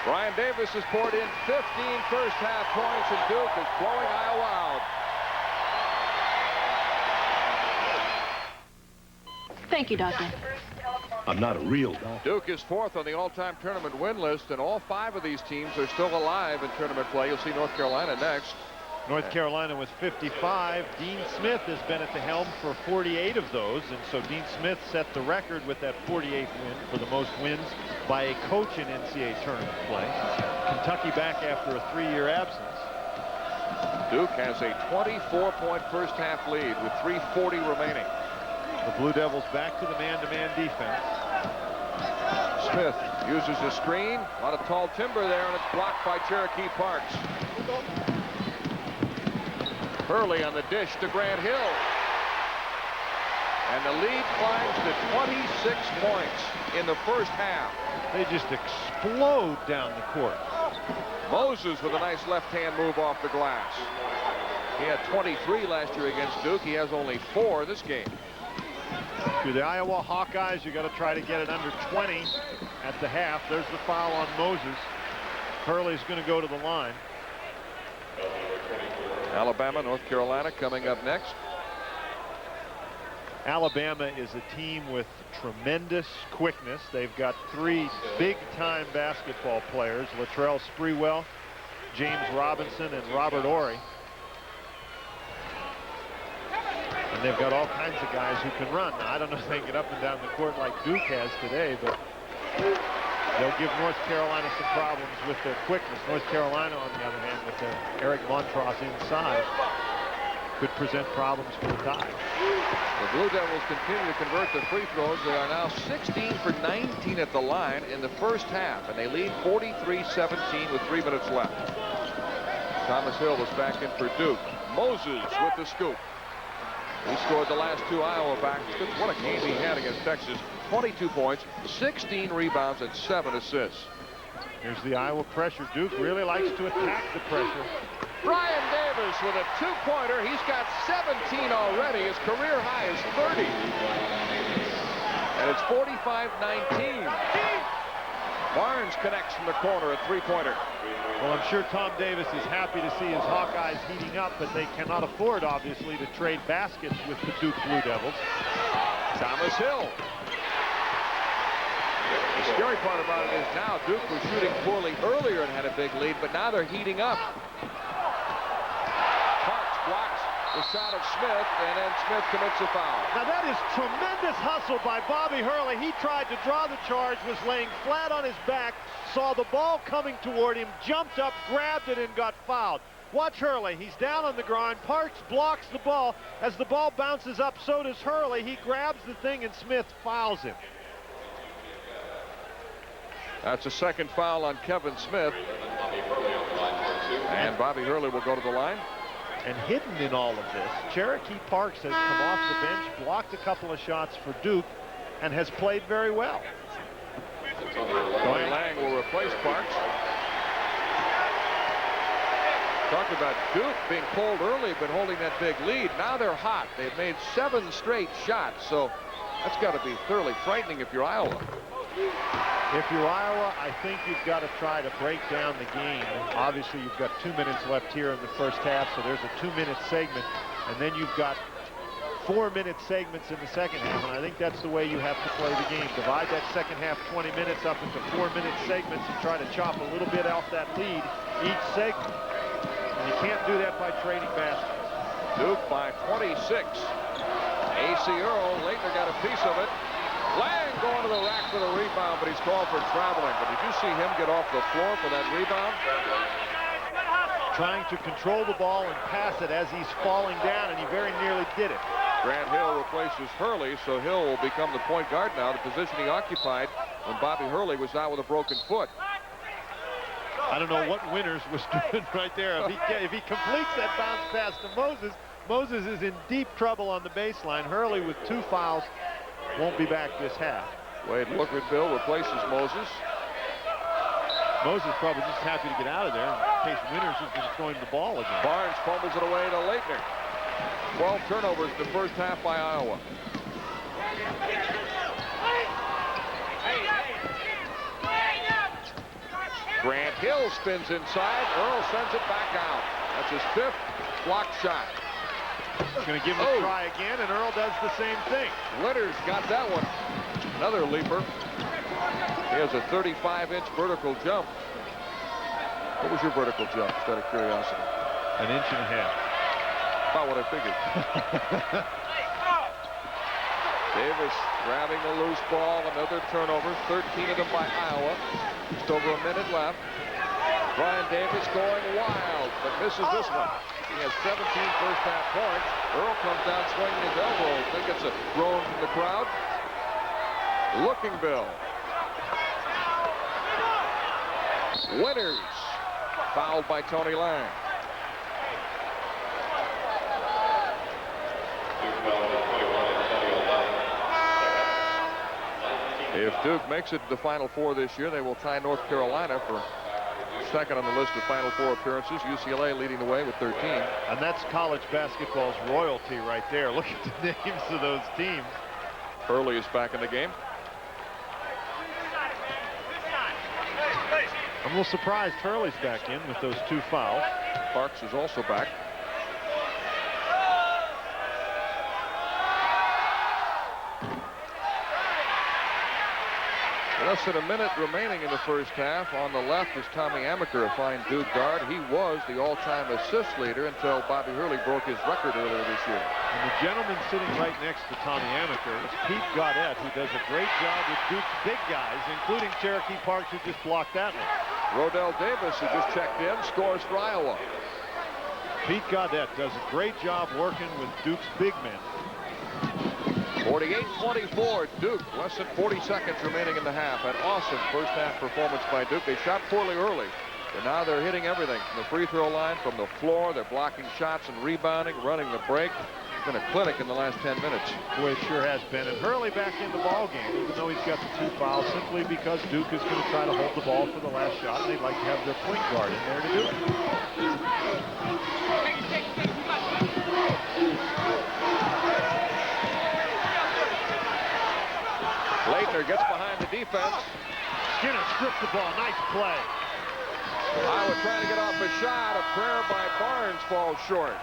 Brian Davis has poured in 15 first half points, and Duke is blowing Iowa out. Thank you, Doctor. I'm not a real doctor. Duke is 4th on the all-time tournament win list, and all 5 of these teams are still alive in tournament play. You'll see North Carolina next. North Carolina with 55. Dean Smith has been at the helm for 48 of those, and so Dean Smith set the record with that 48th win for the most wins by a coach in NCAA tournament play. Kentucky back after a 3-year absence. Duke has a 24-point first half lead with 3:40 remaining. The Blue Devils back to the man-to-man defense. Smith uses his screen. A lot of tall timber there, and it's blocked by Cherokee Parks. Hurley on the dish to Grant Hill. And the lead climbs to 26 points in the first half. They just explode down the court. Moses with a nice left-hand move off the glass. He had 23 last year against Duke. He has only 4 this game. If you're the Iowa Hawkeyes, you got to try to get it under 20 at the half. There's the foul on Moses. Hurley's going to go to the line. Alabama, North Carolina coming up next. Alabama is a team with tremendous quickness. They've got 3 big-time basketball players: Latrell Sprewell, James Robinson, and Robert Horry. And they've got all kinds of guys who can run. Now, I don't know if they can get up and down the court like Duke has today, but they'll give North Carolina some problems with their quickness. North Carolina, on the other hand, with Eric Montross inside, could present problems for the Tide. The Blue Devils continue to convert the free throws. They are now 16 for 19 at the line in the first half, and they lead 43-17 with 3 minutes left. Thomas Hill is back in for Duke. Moses with the scoop. He scored the last 2 Iowa backs. What a game he had against Texas. 22 points, 16 rebounds, and 7 assists. Here's the Iowa pressure. Duke really likes to attack the pressure. Brian Davis with a 2-pointer. He's got 17 already. His career high is 30. And it's 45-19. Barnes connects from the corner, a 3-pointer. Well, I'm sure Tom Davis is happy to see his Hawkeyes heating up, but they cannot afford, obviously, to trade baskets with the Duke Blue Devils. Thomas Hill. The scary part about it is now Duke was shooting poorly earlier and had a big lead, but now they're heating up. Parks blocks the shot of Smith, and then Smith commits a foul. Now that is tremendous hustle by Bobby Hurley. He tried to draw the charge, was laying flat on his back, saw the ball coming toward him, jumped up, grabbed it, and got fouled. Watch Hurley. He's down on the ground. Parks blocks the ball. As the ball bounces up, so does Hurley. He grabs the thing, and Smith fouls him. That's a second foul on Kevin Smith. And Bobby Hurley will go to the line. And hidden in all of this, Cherokee Parks has come off the bench, blocked a couple of shots for Duke, and has played very well. Tony Lang will replace Parks. Talked about Duke being pulled early, but holding that big lead. Now they're hot. They've made 7 straight shots, so that's got to be thoroughly frightening if you're Iowa. If you're Iowa, I think you've got to try to break down the game. Obviously, you've got 2 minutes left here in the first half, so there's a 2-minute segment, and then you've got 4-minute segments in the second half, and I think that's the way you have to play the game. Divide that second half 20 minutes up into 4-minute segments and try to chop a little bit off that lead each segment. And you can't do that by trading baskets. Duke by 26. AC Earl, Leitner got a piece of it. Lang going to the rack for the rebound, but he's called for traveling. But did you see him get off the floor for that rebound? Trying to control the ball and pass it as he's falling down, and he very nearly did it. Grant Hill replaces Hurley, so Hill will become the point guard now, the position he occupied when Bobby Hurley was out with a broken foot. I don't know what Winters was doing right there. If he completes that bounce pass to Moses, Moses is in deep trouble on the baseline. Hurley with 2 fouls won't be back this half. Wade Lookwoodville replaces Moses. Moses probably just happy to get out of there in case Winters has been throwing the ball again. Barnes fumbles it away to Leitner. 12 turnovers in the first half by Iowa. Grant Hill spins inside. Earl sends it back out. That's his 5th block shot. He's going to give him a try again, and Earl does the same thing. Winters got that one. Another leaper. He has a 35-inch vertical jump. What was your vertical jump, just out of curiosity? 1.5 inches. About what I figured. Davis grabbing the loose ball. Another turnover. 13 of them by Iowa. Just over a minute left. Brian Davis going wild, but misses this one. He has 17 first half points. Earl comes down swinging his elbow. I think it's a groan from the crowd. Looking Bill. Winters fouled by Tony Lang. If Duke makes it to the Final Four this year, they will tie North Carolina for second on the list of Final Four appearances. UCLA leading the way with 13. And that's college basketball's royalty right there. Look at the names of those teams. Hurley is back in the game. I'm a little surprised Hurley's back in with those 2 fouls. Parks is also back. Less than a minute remaining in the first half. On the left is Tommy Amaker, a fine Duke guard. He was the all-time assist leader until Bobby Hurley broke his record earlier this year. And the gentleman sitting right next to Tommy Amaker is Pete Gaudette, who does a great job with Duke's big guys, including Cherokee Parks, who just blocked that one. Rodell Davis, who just checked in, scores for Iowa. Pete Gaudette does a great job working with Duke's big men. 48-24, Duke, less than 40 seconds remaining in the half. An awesome first half performance by Duke. They shot poorly early, but now they're hitting everything from the free throw line, from the floor. They're blocking shots and rebounding, running the break. It's been a clinic in the last 10 minutes. Boy, it sure has been. And Hurley back in the ball game, even though he's got the 2 fouls, simply because Duke is going to try to hold the ball for the last shot, and they'd like to have their point guard in there to do it. Leitner gets behind the defense. Skinner stripped the ball. Nice play. Iowa trying to get off a shot. A prayer by Barnes falls short.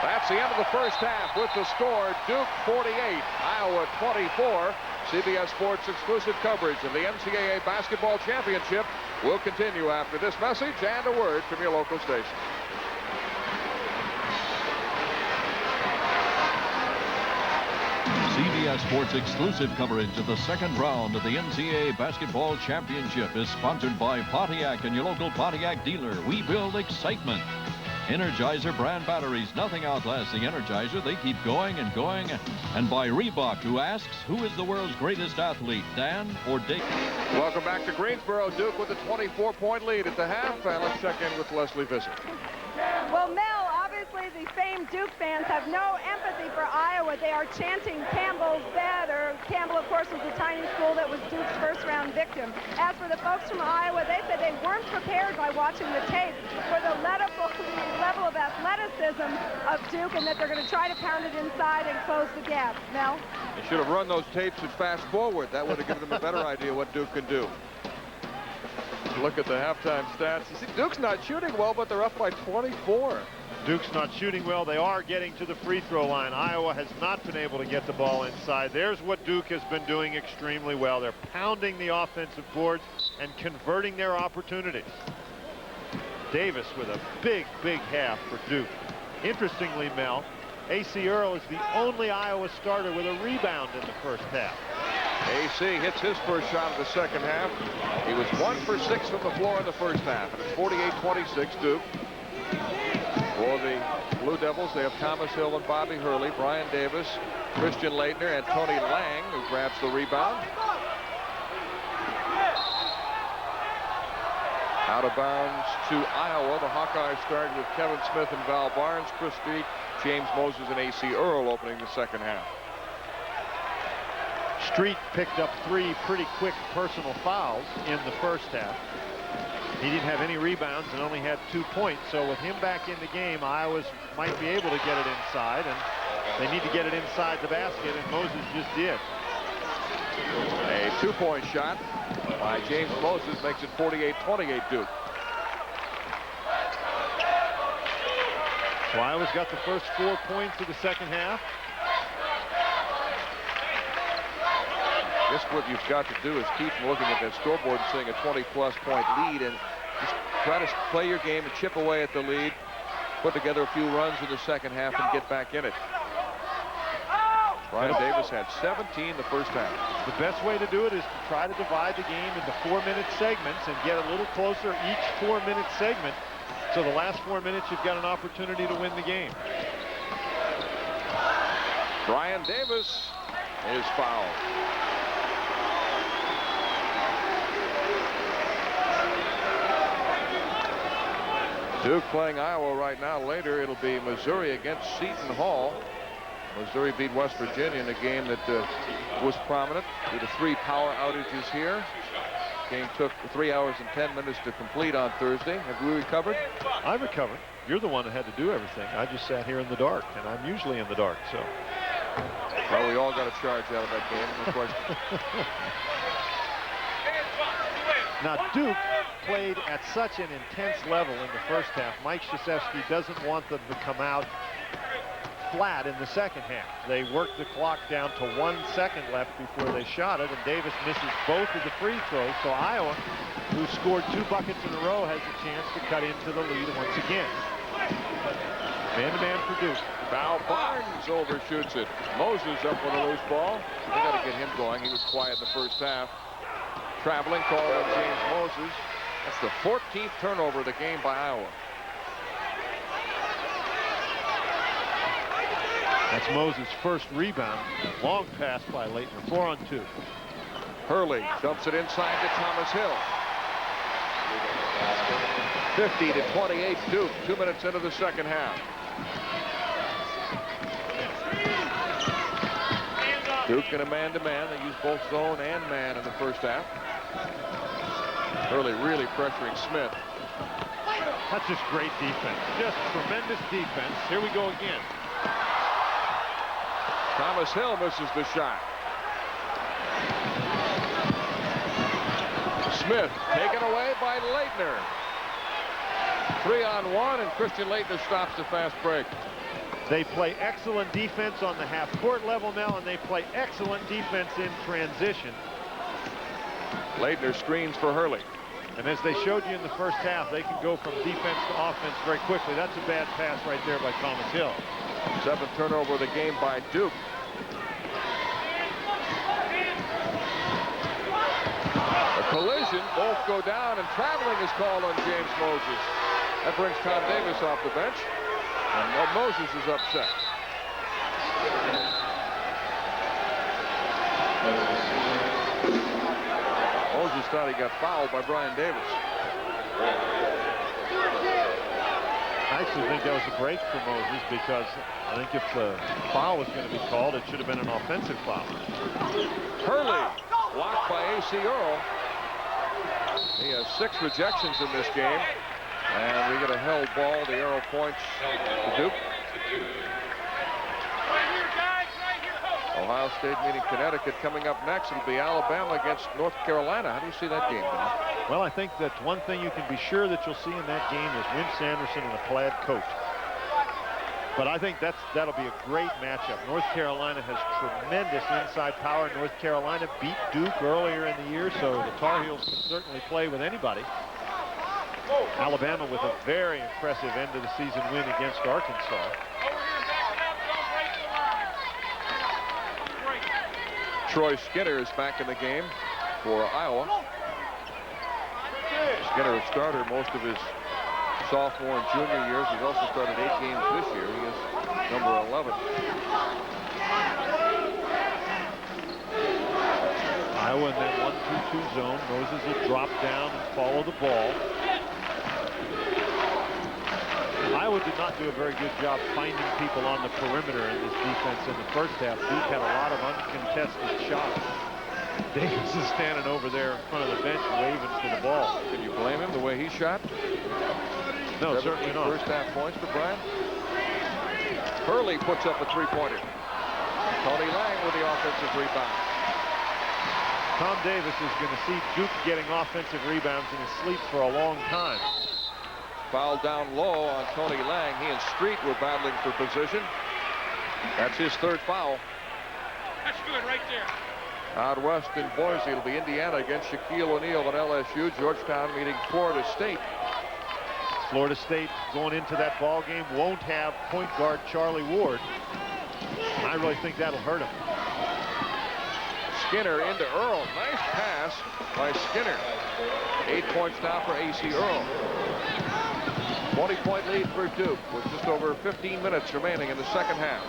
That's the end of the first half with the score Duke 48, Iowa 24. CBS Sports exclusive coverage of the NCAA Basketball Championship will continue after this message and a word from your local station. CBS Sports exclusive coverage of the second round of the NCAA Basketball Championship is sponsored by Pontiac and your local Pontiac dealer. We build excitement. Energizer brand batteries, nothing outlasts the Energizer. They keep going and going. And by Reebok, who asks, who is the world's greatest athlete, Dan or Dave? Welcome back to Greensboro. Duke with a 24-point lead at the half. And let's check in with Leslie Visser. Well, Mel, obviously the famed Duke fans have no empathy for Iowa. They are chanting Campbell's dead, or Campbell, of course, was the tiny school that was Duke's first-round victim. As for the folks from Iowa, they said they weren't prepared by watching the tape for the level of athleticism of Duke, and that they're going to try to pound it inside and close the gap. Mel? They should have run those tapes and fast forward. That would have given them a better idea what Duke can do. Look at the halftime stats. You see, Duke's not shooting well, but they're up by 24. Duke's not shooting well. They are getting to the free throw line. Iowa has not been able to get the ball inside. There's what Duke has been doing extremely well. They're pounding the offensive boards and converting their opportunities. Davis with a big, big half for Duke. Interestingly, Mel, A.C. Earl is the only Iowa starter with a rebound in the first half. A.C. hits his first shot of the second half. He was 1 for 6 from the floor in the first half. And it's 48-26 Duke. For the Blue Devils, they have Thomas Hill and Bobby Hurley, Brian Davis, Christian Laettner, and Tony Lang, who grabs the rebound. Out of bounds to Iowa. The Hawkeyes started with Kevin Smith and Val Barnes, Chris Street, James Moses, and A.C. Earl opening the second half. Street picked up 3 pretty quick personal fouls in the first half. He didn't have any rebounds and only had 2 points. So with him back in the game, Iowa might be able to get it inside, and they need to get it inside the basket, and Moses just did. A 2-point shot by James Moses makes it 48-28 Duke. So Iowa's got the first 4 points of the second half. I guess what you've got to do is keep looking at that scoreboard and seeing a 20-plus point lead and just try to play your game and chip away at the lead, put together a few runs in the second half and get back in it. Brian Davis had 17 the first half. The best way to do it is to try to divide the game into 4-minute segments and get a little closer each 4-minute segment. So the last 4 minutes, you've got an opportunity to win the game. Brian Davis is fouled. Duke playing Iowa right now. Later, it'll be Missouri against Seton Hall. Missouri beat West Virginia in a game that was prominent due to 3 power outages here. Game took 3 hours and 10 minutes to complete on Thursday. Have we recovered? I recovered. You're the one that had to do everything. I just sat here in the dark, and I'm usually in the dark, so. Well, we all got a charge out of that game, no question. Now, Duke played at such an intense level in the first half. Mike Krzyzewski doesn't want them to come out flat in the second half. They worked the clock down to 1 second left before they shot it, and Davis misses both of the free throws. So Iowa, who scored 2 buckets in a row, has a chance to cut into the lead once again. Man-to-man for Duke. Val Barnes overshoots it. Moses up with a loose ball. They got to get him going. He was quiet in the first half. Traveling call on James Moses. That's the 14th turnover of the game by Iowa. That's Moses' first rebound. Long pass by Laettner. 4 on 2. Hurley dumps it inside to Thomas Hill. 50-28 Duke. 2 minutes into the second half. Duke in a man-to-man. They use both zone and man in the first half. Hurley really pressuring Smith. That's just great defense. Just tremendous defense. Here we go again. Thomas Hill misses the shot. Smith taken away by Laettner. 3-on-1, and Christian Laettner stops the fast break. They play excellent defense on the half-court level now, and they play excellent defense in transition. Leitner screens for Hurley. And as they showed you in the first half, they can go from defense to offense very quickly. That's a bad pass right there by Thomas Hill. 7th turnover of the game by Duke. A collision, both go down, and traveling is called on James Moses. That brings Tom Davis off the bench, and Moses is upset. Moses thought he got fouled by Brian Davis. I actually think that was a break for Moses, because I think if the foul was going to be called, it should have been an offensive foul. Hurley blocked by A.C. Earl. He has 6 rejections in this game, and we get a held ball. The arrow points to Duke. Ohio State meeting Connecticut coming up next. It'll be Alabama against North Carolina. How do you see that game, Don? Well, I think that one thing you can be sure that you'll see in that game is Wimp Sanderson in a plaid coat. But I think that'll be a great matchup. North Carolina has tremendous inside power. North Carolina beat Duke earlier in the year, so the Tar Heels can certainly play with anybody. Alabama with a very impressive end of the season win against Arkansas. Troy Skinner is back in the game for Iowa. Skinner, a starter most of his sophomore and junior years. He's also started 8 games this year. He is number 11. Iowa in that 1-2-2 zone. Moses will drop down and follow the ball. Iowa did not do a very good job finding people on the perimeter in this defense in the first half. Duke had a lot of uncontested shots. Davis is standing over there in front of the bench waving for the ball. Can you blame him the way he shot? No, certainly not. First half points for Brian. Hurley puts up a 3-pointer. Tony Lang with the offensive rebound. Tom Davis is going to see Duke getting offensive rebounds in his sleep for a long time. Foul down low on Tony Lang. He and Street were battling for position. That's his 3rd foul. That's good right there. Out west in Boise, it'll be Indiana against Shaquille O'Neal and LSU. Georgetown meeting Florida State. Florida State going into that ball game won't have point guard Charlie Ward. I really think that'll hurt him. Skinner into Earl. Nice pass by Skinner. 8 points now for A.C. Earl. 20-point lead for Duke with just over 15 minutes remaining in the second half.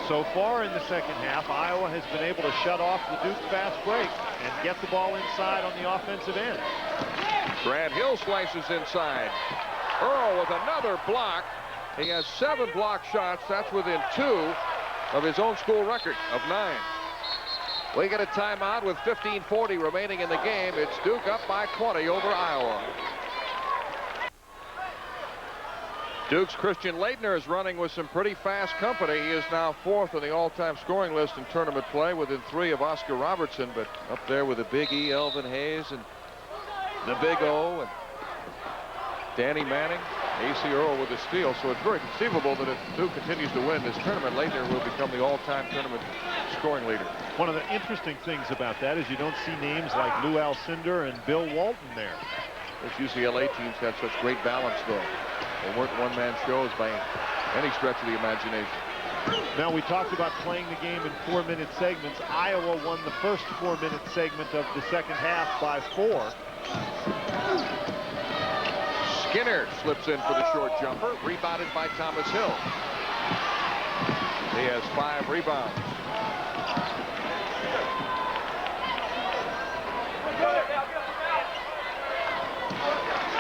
So far in the second half, Iowa has been able to shut off the Duke fast break and get the ball inside on the offensive end. Grant Hill slices inside. Earl with another block. He has 7 block shots. That's within 2 of his own school record of 9. We get a timeout with 15:40 remaining in the game. It's Duke up by 20 over Iowa. Duke's Christian Laettner is running with some pretty fast company. He is now 4th on the all-time scoring list in tournament play, within 3 of Oscar Robertson, but up there with the Big E, Elvin Hayes, and the Big O, and Danny Manning, A.C. Earl with a steal. So it's very conceivable that if Duke continues to win this tournament, Laettner will become the all-time tournament scoring leader. One of the interesting things about that is you don't see names like Lou Alcindor and Bill Walton there. Those UCLA teams had such great balance, though. They weren't one-man shows by any stretch of the imagination. Now, we talked about playing the game in 4-minute segments. Iowa won the first 4-minute segment of the second half by 4. Skinner slips in for the short jumper, rebounded by Thomas Hill. He has 5 rebounds.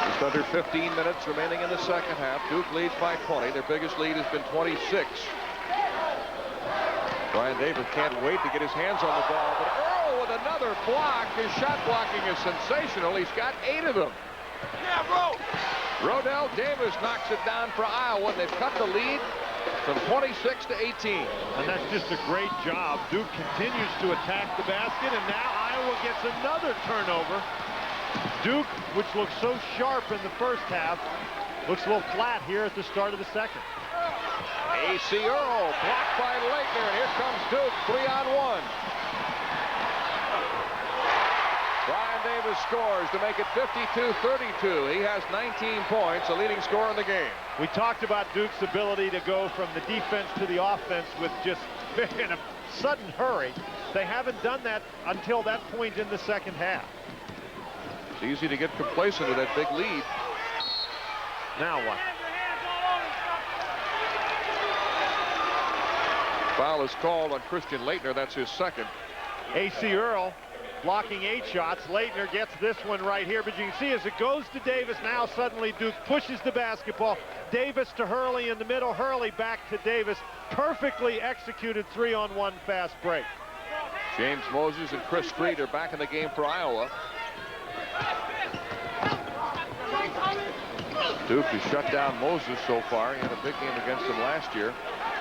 Just under 15 minutes remaining in the second half. Duke leads by 20. Their biggest lead has been 26. Brian Davis can't wait to get his hands on the ball, but Earl with another block. His shot blocking is sensational. He's got 8 of them. Yeah, bro. Rodell Davis knocks it down for Iowa, and they've cut the lead from 26 to 18. And that's just a great job. Duke continues to attack the basket, and now Iowa gets another turnover. Duke, which looked so sharp in the first half, looks a little flat here at the start of the second. A.C. Earl blocked by Leitner, and here comes Duke, 3-on-1. Brian Davis scores to make it 52-32. He has 19 points, a leading scorer in the game. We talked about Duke's ability to go from the defense to the offense with just in a sudden hurry. They haven't done that until that point in the second half. It's easy to get complacent with that big lead. Now what? Foul is called on Christian Leitner. That's his second. A.C. Earl blocking 8 shots. Leitner gets this one right here, but you can see as it goes to Davis, now suddenly Duke pushes the basketball. Davis to Hurley in the middle. Hurley back to Davis. Perfectly executed 3-on-1 fast break. James Moses and Chris Street are back in the game for Iowa. Duke has shut down Moses so far. He had a big game against him last year.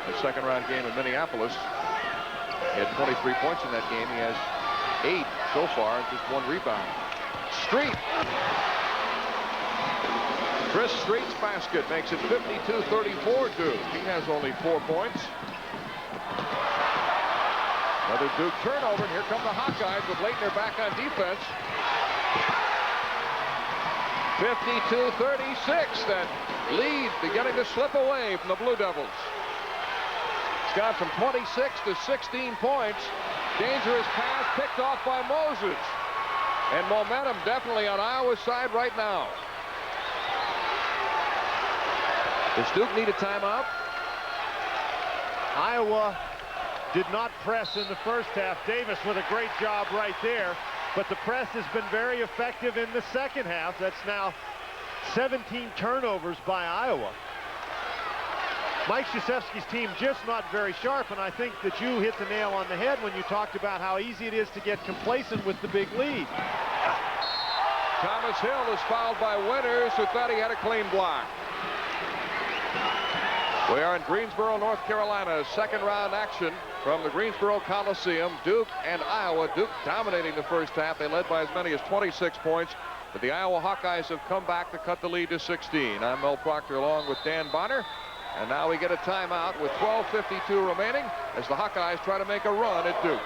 The second-round game in Minneapolis. He had 23 points in that game. He has 8 so far and just 1 rebound. Street. Chris Street's basket makes it 52-34 Duke. He has only 4 points. Another Duke turnover, and here come the Hawkeyes with Leitner back on defense. 52-36. That lead beginning to slip away from the Blue Devils. It's gone from 26 to 16 points. Dangerous pass picked off by Moses. And momentum definitely on Iowa's side right now. Does Duke need a timeout? Iowa did not press in the first half. Davis with a great job right there. But the press has been very effective in the second half. That's now 17 turnovers by Iowa. Mike Krzyzewski's team just not very sharp, and I think that you hit the nail on the head when you talked about how easy it is to get complacent with the big lead. Thomas Hill is fouled by Winters, who thought he had a clean block. We are in Greensboro, North Carolina. Second-round action from the Greensboro Coliseum. Duke and Iowa. Duke dominating the first half. They led by as many as 26 points. But the Iowa Hawkeyes have come back to cut the lead to 16. I'm Mel Proctor along with Dan Bonner. And now we get a timeout with 12:52 remaining as the Hawkeyes try to make a run at Duke.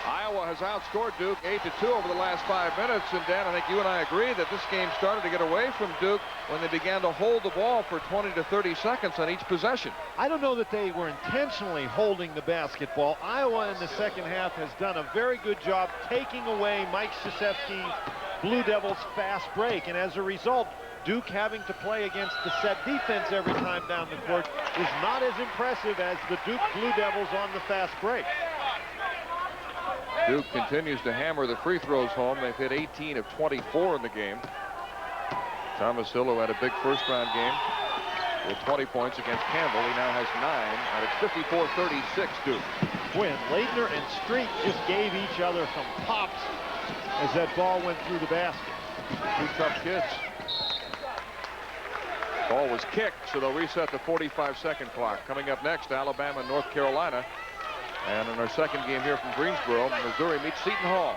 Iowa has outscored Duke 8-2 over the last 5 minutes. And Dan, I think you and I agree that this game started to get away from Duke when they began to hold the ball for 20 to 30 seconds on each possession. I don't know that they were intentionally holding the basketball. Iowa in the second half has done a very good job taking away Mike Krzyzewski's Blue Devils fast break, and as a result, Duke having to play against the set defense every time down the court is not as impressive as the Duke Blue Devils on the fast break. Duke continues to hammer the free throws home. They've hit 18 of 24 in the game. Thomas Hill, who had a big first-round game with 20 points against Campbell, he now has 9, and it's 54-36 Duke. When Leitner and Street just gave each other some pops as that ball went through the basket. 2 tough kids. Ball was kicked, so they'll reset the 45-second clock. Coming up next, Alabama and North Carolina. And in our second game here from Greensboro, Missouri meets Seton Hall.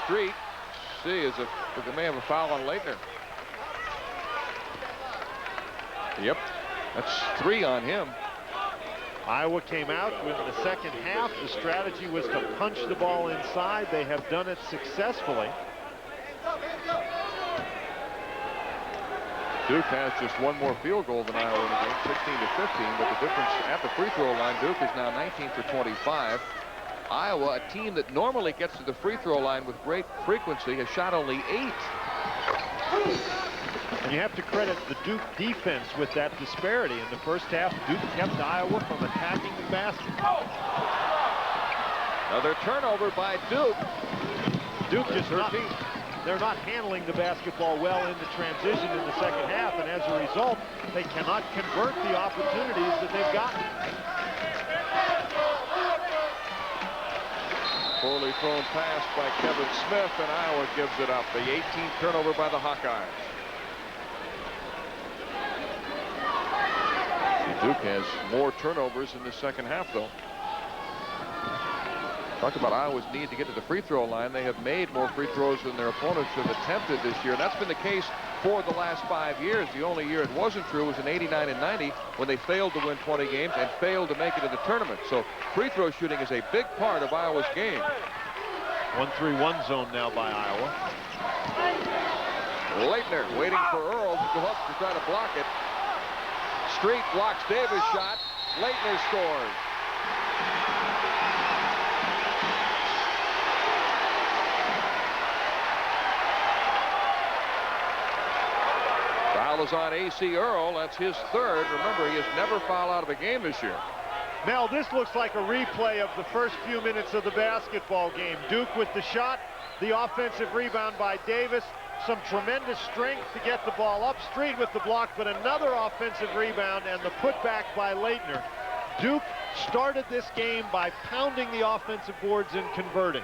Street, see, they may have a foul on Leitner. Yep, that's 3 on him. Iowa came out in the second half. The strategy was to punch the ball inside. They have done it successfully. Duke has just 1 more field goal than Iowa in the game, 16-15, but the difference at the free throw line, Duke is now 19 for 25. Iowa, a team that normally gets to the free throw line with great frequency, has shot only 8. And you have to credit the Duke defense with that disparity. In the first half, Duke kept Iowa from attacking the basket. Another turnover by Duke. Duke just they're not handling the basketball well in the transition in the second half, and as a result, they cannot convert the opportunities that they've gotten. Poorly thrown pass by Kevin Smith, and Iowa gives it up. The 18th turnover by the Hawkeyes. Duke has more turnovers in the second half, though. Talk about Iowa's need to get to the free throw line. They have made more free throws than their opponents have attempted this year. And that's been the case for the last 5 years. The only year it wasn't true was in '89 and '90 when they failed to win 20 games and failed to make it in the tournament. So free throw shooting is a big part of Iowa's game. 1-3-1 zone now by Iowa. Leitner waiting for Earl to go up to try to block it. Street blocks Davis' shot. Leitner scores. Foul is on A.C. Earl. That's his third. Remember, he has never fouled out of a game this year. Mel, this looks like a replay of the first few minutes of the basketball game. Duke with the shot, the offensive rebound by Davis, some tremendous strength to get the ball up. Street with the block, but another offensive rebound and the putback by Leitner. Duke started this game by pounding the offensive boards and converting.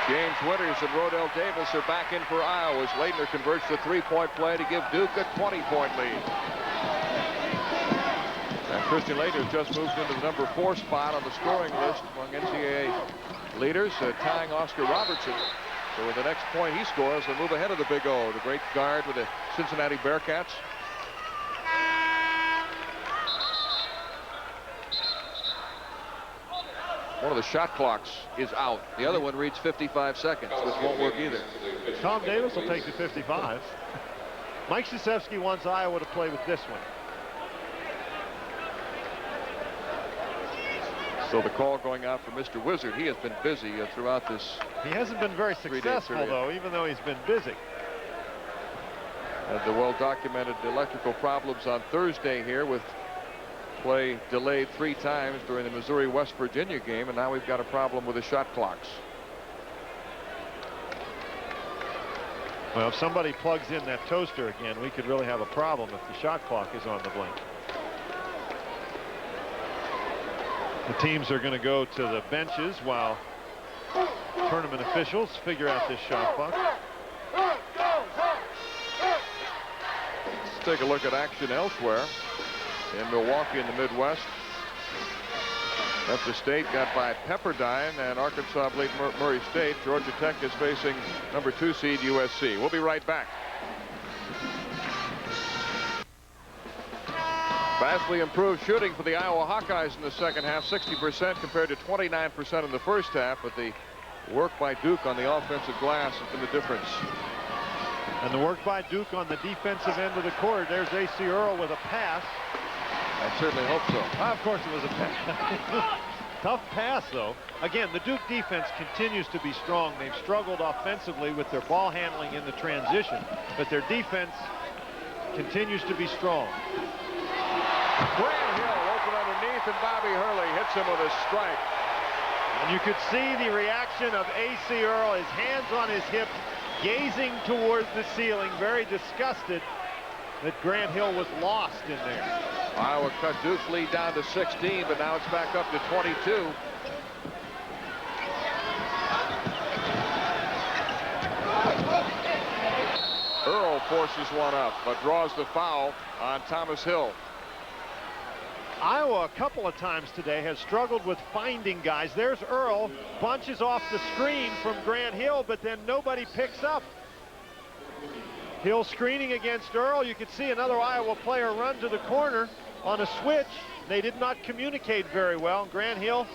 James Winters and Rodell Davis are back in for Iowa as Leitner converts the three-point play to give Duke a 20-point lead. And Christian Leitner just moved into the number 4 spot on the scoring list among NCAA leaders, tying Oscar Robertson. So with the next point he scores, they move ahead of the Big O, the great guard with the Cincinnati Bearcats. One of the shot clocks is out. The other one reads 55 seconds, which won't work either. Tom Davis will take the 55. Mike Krzyzewski wants Iowa to play with this one. So the call going out for Mr. Wizard. He has been busy throughout this. He hasn't been very successful, though, even though he's been busy. Had the well-documented electrical problems on Thursday here with play delayed 3 times during the Missouri-West Virginia game, and now we've got a problem with the shot clocks. Well, if somebody plugs in that toaster again, we could really have a problem if the shot clock is on the blink. The teams are going to go to the benches while tournament officials figure out this shot clock. Let's take a look at action elsewhere. In Milwaukee in the Midwest, Memphis State got by Pepperdine, and Arkansas beat Murray State. Georgia Tech is facing number 2 seed USC. We'll be right back. Vastly improved shooting for the Iowa Hawkeyes in the second half, 60% compared to 29% in the first half, but the work by Duke on the offensive glass has been the difference. And the work by Duke on the defensive end of the court. There's A.C. Earl with a pass. I certainly hope so. Of course it was a pass. Tough pass, though. Again, the Duke defense continues to be strong. They've struggled offensively with their ball handling in the transition, but their defense continues to be strong. Grant Hill open underneath, and Bobby Hurley hits him with a strike. And you could see the reaction of A.C. Earl, his hands on his hip, gazing towards the ceiling, very disgusted that Grant Hill was lost in there. Iowa cut Duke's lead down to 16, but now it's back up to 22. Earl forces one up, but draws the foul on Thomas Hill. Iowa a couple of times today has struggled with finding guys. There's Earl, bunches off the screen from Grant Hill, but then nobody picks up. Hill screening against Earl. You could see another Iowa player run to the corner on a switch. They did not communicate very well. Grant Hill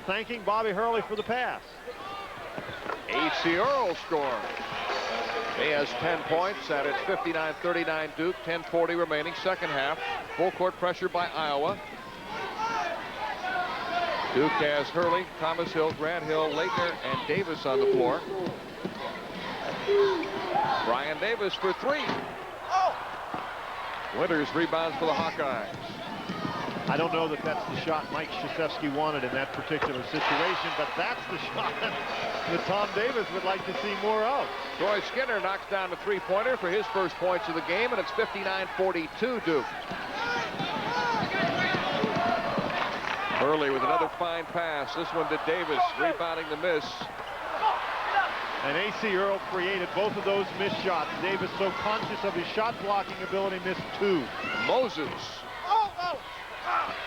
thanking Bobby Hurley for the pass. A.C. Earl scores. He has 10 points, and it's 59-39 Duke, 10:40 remaining, second half. Full court pressure by Iowa. Duke has Hurley, Thomas Hill, Grant Hill, Leitner, and Davis on the floor. Brian Davis for 3. Winters rebounds for the Hawkeyes. I don't know that that's the shot Mike Krzyzewski wanted in that particular situation, but that's the shot that Tom Davis would like to see more of. Troy Skinner knocks down the three-pointer for his first points of the game, and it's 59-42 Duke. Hurley with another fine pass. This one to Davis, rebounding the miss. And A.C. Earl created both of those missed shots. Davis, so conscious of his shot blocking ability, missed 2. Moses.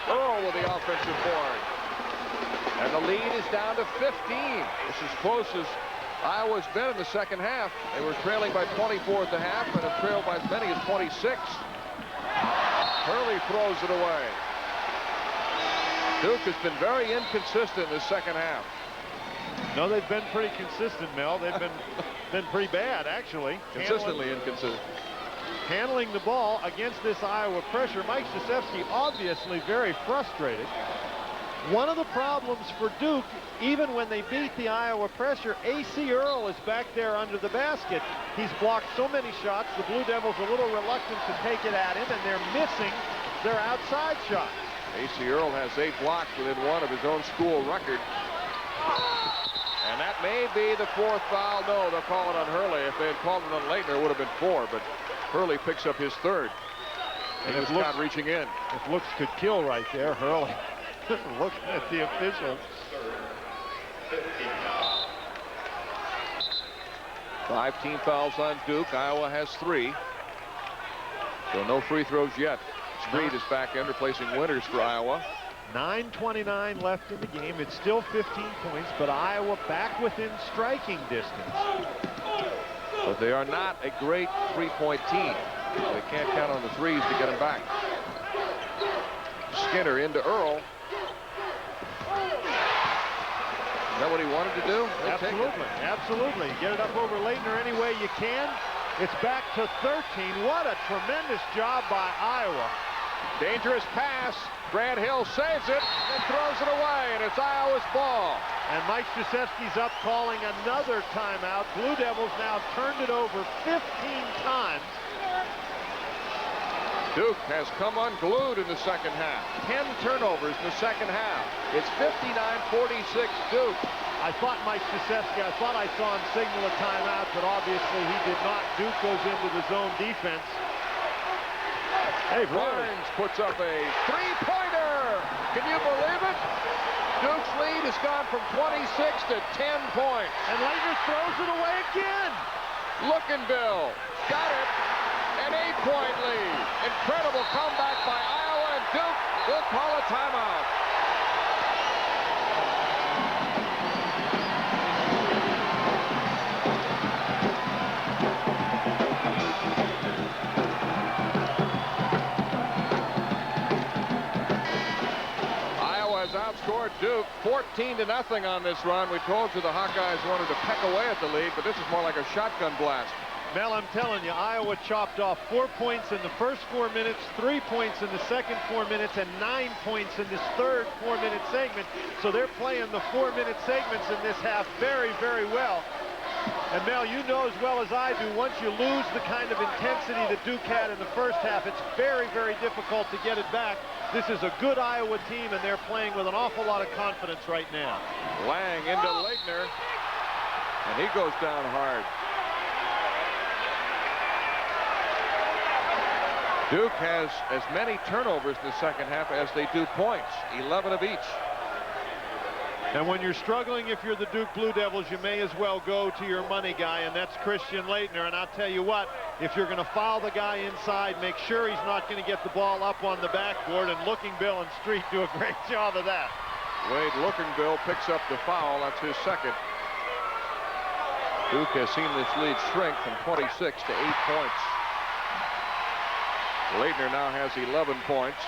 Earl with the offensive board. And the lead is down to 15. It's as close as Iowa's been in the second half. They were trailing by 24 at the half and have trailed by as many as 26. Hurley throws it away. Duke has been very inconsistent in the second half. No, they've been pretty consistent, Mel. They've been pretty bad, actually. Consistently inconsistent. Handling the ball against this Iowa pressure. Mike Krzyzewski obviously very frustrated. One of the problems for Duke, even when they beat the Iowa pressure, A.C. Earl is back there under the basket. He's blocked so many shots, the Blue Devils a little reluctant to take it at him, and they're missing their outside shots. A.C. Earl has 8 blocks within one of his own school record. And that may be the 4th foul. No, they'll call it on Hurley. If they had called it on Laettner, it would have been 4, but Hurley picks up his 3rd. And he was not reaching in. If looks could kill right there, Hurley. Looking at the officials. 5 team fouls on Duke. Iowa has 3. So no free throws yet. Street is back in, replacing Winters for Iowa. 9:29 left in the game. It's still 15 points, but Iowa back within striking distance. But they are not a great three-point team. They can't count on the threes to get them back. Skinner into Earl. Is that what he wanted to do? Absolutely, absolutely. Get it up over Laettner any way you can. It's back to 13. What a tremendous job by Iowa. Dangerous pass. Grant Hill saves it and throws it away, and it's Iowa's ball. And Mike Krzyzewski's up calling another timeout. Blue Devils now turned it over 15 times. Duke has come unglued in the second half. 10 turnovers in the second half. It's 59-46 Duke. I thought Mike Krzyzewski, I thought I saw him signal a timeout, but obviously he did not. Duke goes into the zone defense. Hey, Barnes puts up a three-pointer. Can you believe it? Duke's lead has gone from 26 to 10 points. And Laettner throws it away again. Lookinville got it. An 8-point lead. Incredible comeback by Iowa, and Duke will call a timeout. Outscored Duke 14-0 on this run. We told you the Hawkeyes wanted to peck away at the lead, but this is more like a shotgun blast. Mel, I'm telling you, Iowa chopped off 4 points in the first 4 minutes, 3 points in the second 4 minutes, and 9 points in this third 4-minute segment. So they're playing the 4-minute segments in this half very, very well. And Mel, you know as well as I do, once you lose the kind of intensity that Duke had in the first half, it's very, very difficult to get it back. This is a good Iowa team, and they're playing with an awful lot of confidence right now. Lang into Laettner, and he goes down hard. Duke has as many turnovers in the second half as they do points, 11 of each. And when you're struggling, if you're the Duke Blue Devils, you may as well go to your money guy, and that's Christian Laettner. And I'll tell you what, if you're going to foul the guy inside, make sure he's not going to get the ball up on the backboard, and Lookinville and Street do a great job of that. Wade Lookinville picks up the foul. That's his second. Duke has seen this lead shrink from 26 to 8 points. Laettner now has 11 points.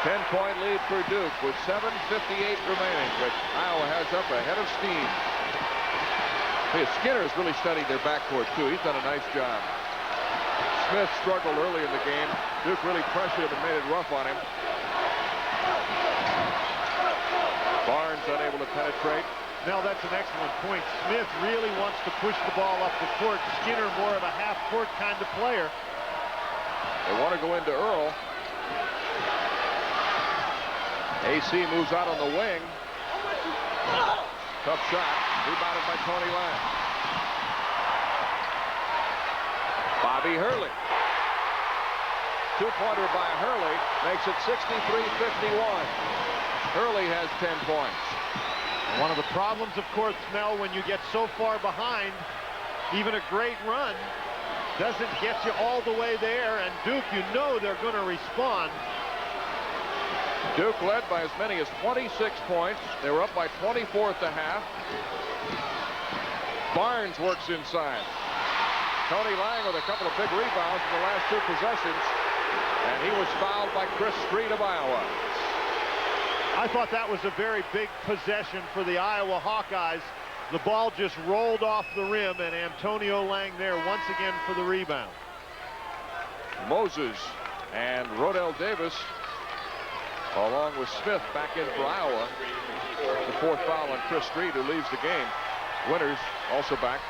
Ten-point lead for Duke with 7:58 remaining, but Iowa has up ahead of steam. Hey, Skinner has really studied their backcourt, too. He's done a nice job. Smith struggled early in the game. Duke really pressured him and made it rough on him. Barnes unable to penetrate. Now that's an excellent point. Smith really wants to push the ball up the court. Skinner more of a half-court kind of player. They want to go into Earl. AC moves out on the wing. Tough shot. Rebounded by Tony Lang. Bobby Hurley. Two-pointer by Hurley makes it 63-51. Hurley has 10 points. One of the problems, of course, Mel, when you get so far behind Even a great run doesn't get you all the way there, and Duke, you know they're going to respond. Duke led by as many as 26 points. They were up by 24 at the half. Barnes works inside. Tony Lang with a couple of big rebounds in the last two possessions, and he was fouled by Chris Street of Iowa. I thought that was a very big possession for the Iowa Hawkeyes. The ball just rolled off the rim, and Antonio Lang there once again for the rebound. Moses and Rodell Davis, along with Smith, back in for Iowa. The fourth foul on Chris Street, who leaves the game. Winters also back.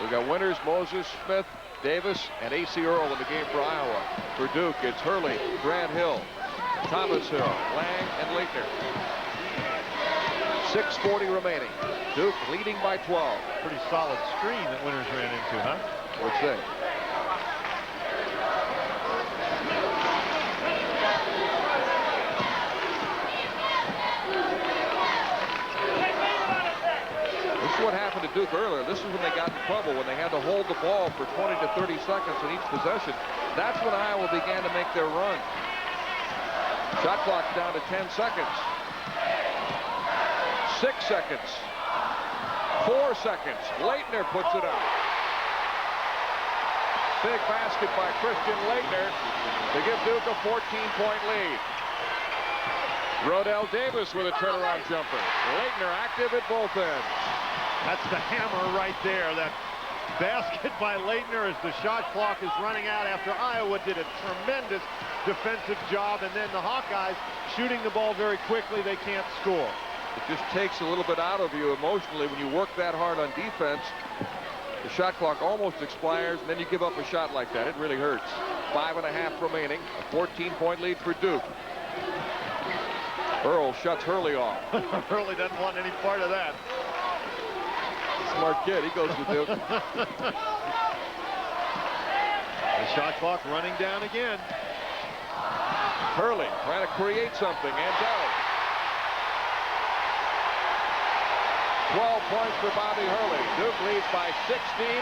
We've got Winters, Moses, Smith, Davis, and A.C. Earl in the game for Iowa. For Duke, it's Hurley, Grant Hill, Thomas Hill, Lang, and Leitner. 6:40 remaining. Duke leading by 12. Pretty solid screen that Winters ran into, huh? What's that? This is what happened to Duke earlier. This is when they got in trouble, when they had to hold the ball for 20 to 30 seconds in each possession. That's when Iowa began to make their run. Shot clock down to 10 seconds. 6 seconds. 4 seconds. Leitner puts it up. Big basket by Christian Leitner to give Duke a 14-point lead. Rodell Davis with a turnaround jumper. Leitner active at both ends. That's the hammer right there. That basket by Leitner as the shot clock is running out after Iowa did a tremendous defensive job, and then the Hawkeyes shooting the ball very quickly. They can't score. It just takes a little bit out of you emotionally when you work that hard on defense. The shot clock almost expires, and then you give up a shot like that. It really hurts. 5.5 remaining. A 14-point lead for Duke. Earl shuts Hurley off. Hurley doesn't want any part of that. Smart kid. He goes to Duke. The shot clock running down again. Hurley trying to create something, and does. 12 points for Bobby Hurley. Duke leads by 16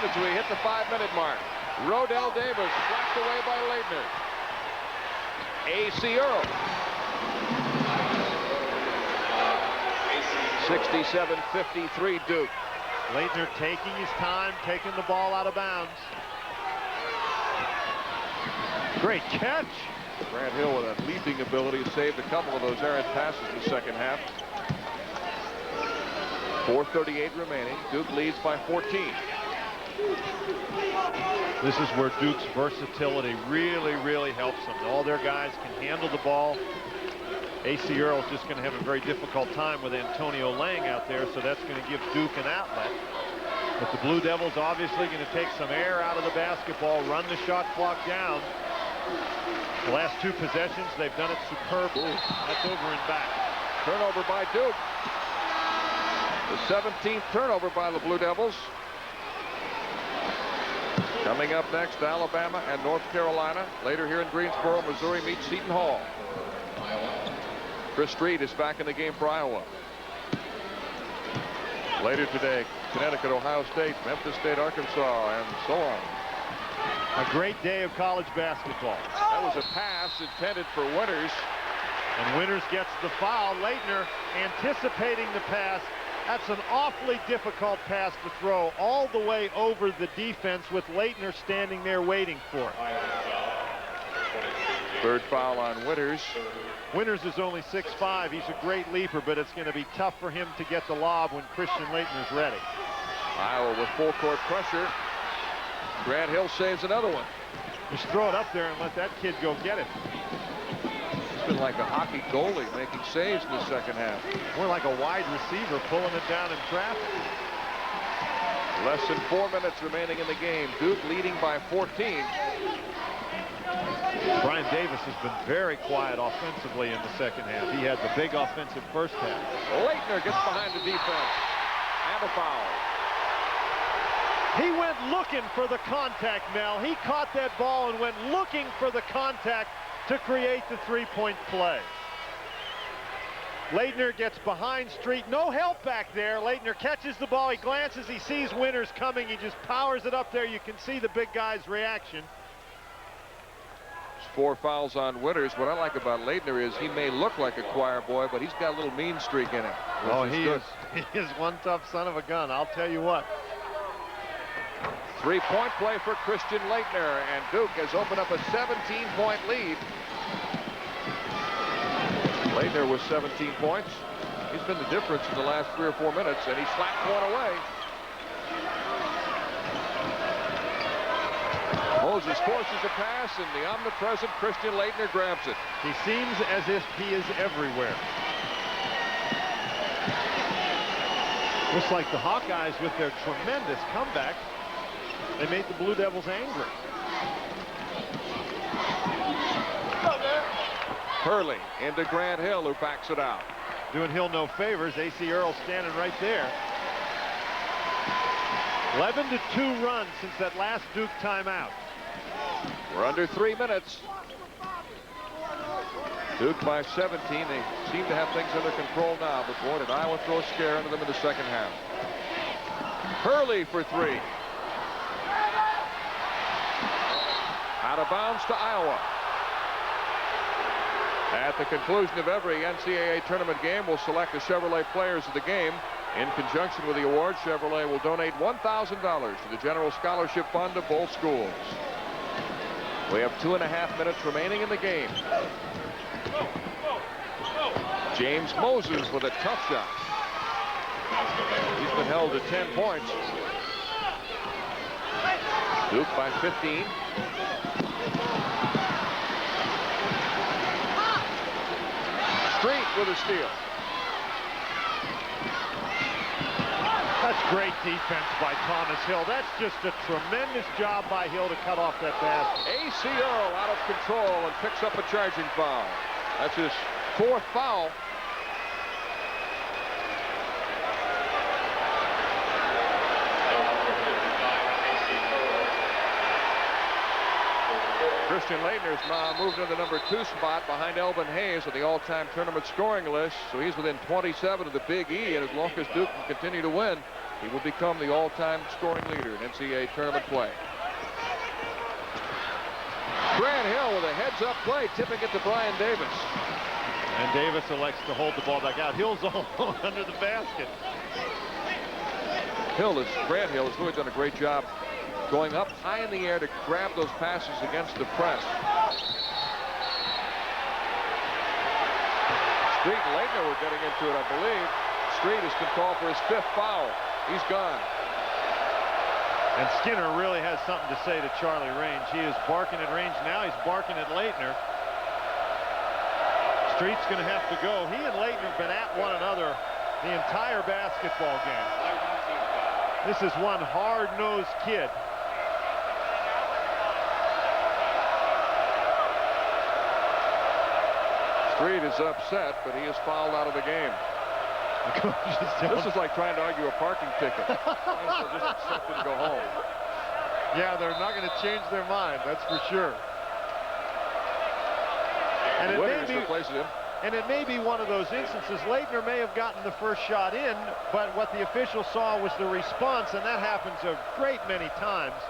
as we hit the 5-minute mark. Rodell Davis slapped away by Leitner. A.C. Earl. 67-53 Duke. Leitner taking his time, taking the ball out of bounds. Great catch. Grant Hill with a leaping ability saved a couple of those errant passes in the second half. 4:38 remaining. Duke leads by 14. This is where Duke's versatility really, really helps them. All their guys can handle the ball. A.C. Earl is just going to have a very difficult time with Antonio Lang out there, so that's going to give Duke an outlet. But the Blue Devils obviously going to take some air out of the basketball, run the shot clock down. The last two possessions, they've done it superbly. That's over and back. Turnover by Duke. The 17th turnover by the Blue Devils. Coming up next, Alabama and North Carolina. Later here in Greensboro, Missouri meets Seton Hall. Chris Street is back in the game for Iowa. Later today, Connecticut, Ohio State, Memphis State, Arkansas, and so on. A great day of college basketball. That was a pass intended for Winters. And Winters gets the foul. Leitner anticipating the pass. That's an awfully difficult pass to throw all the way over the defense with Leitner standing there waiting for it. Third foul on Winters. Winters is only 6'5". He's a great leaper, but it's going to be tough for him to get the lob when Christian Leitner's ready. Iowa with full court pressure. Grant Hill saves another one. Just throw it up there and let that kid go get it. It's been like a hockey goalie making saves in the second half. More like a wide receiver pulling it down in traffic. Less than 4 minutes remaining in the game. Duke leading by 14. Brian Davis has been very quiet offensively in the second half. He had the big offensive first half. Leitner gets behind the defense. And a foul. He went looking for the contact, Mel. He caught that ball and went looking for the contact to create the three-point play. Leitner gets behind Street. No help back there. Leitner catches the ball. He glances. He sees Winters coming. He just powers it up there. You can see the big guy's reaction. 4 fouls on Winters. What I like about Leitner is he may look like a choir boy, but he's got a little mean streak in him. Oh, he is one tough son of a gun, I'll tell you what. 3-point play for Christian Leitner, and Duke has opened up a 17-point lead. Leitner with 17 points. He's been the difference in the last 3 or 4 minutes, and he slapped one away. Moses forces a pass, and the omnipresent Christian Leitner grabs it. He seems as if he is everywhere. Looks like the Hawkeyes, with their tremendous comeback, they made the Blue Devils angry. Hurley into Grant Hill, who backs it out. Doing Hill no favors. A.C. Earl standing right there. 11-2 run since that last Duke timeout. We're under 3 minutes. Duke by 17. They seem to have things under control now, but boy, did Iowa throw a scare into them in the second half. Hurley for 3. Out of bounds to Iowa. At the conclusion of every NCAA tournament game, we'll select the Chevrolet players of the game. In conjunction with the award, Chevrolet will donate $1,000 to the General Scholarship Fund of both schools. We have 2.5 minutes remaining in the game. James Moses with a tough shot. He's been held to 10 points. Duke by 15. Street with a steal. That's great defense by Thomas Hill. That's just a tremendous job by Hill to cut off that basket. A.C. Earl out of control and picks up a charging foul. That's his 4th foul. Christian Leitner's now moved into the number 2 spot behind Elvin Hayes on the all-time tournament scoring list. So he's within 27 of the Big E, and as long as Duke can continue to win, he will become the all-time scoring leader in NCAA tournament play. Grant Hill with a heads-up play, tipping it to Brian Davis. And Davis elects to hold the ball back out. Hill's all under the basket. Grant Hill has really done a great job going up high in the air to grab those passes against the press. Street and Leitner were getting into it, I believe. Street has been called for his 5th foul. He's gone. And Skinner really has something to say to Charlie Range. He is barking at Range now. He's barking at Leitner. Street's going to have to go. He and Leitner have been at one another the entire basketball game. This is one hard-nosed kid. Street is upset, but he is fouled out of the game. This is like trying to argue a parking ticket. Just accept it and go home. Yeah, they're not going to change their mind, that's for sure. And it may be one of those instances. Leitner may have gotten the first shot in, but what the official saw was the response, and that happens a great many times.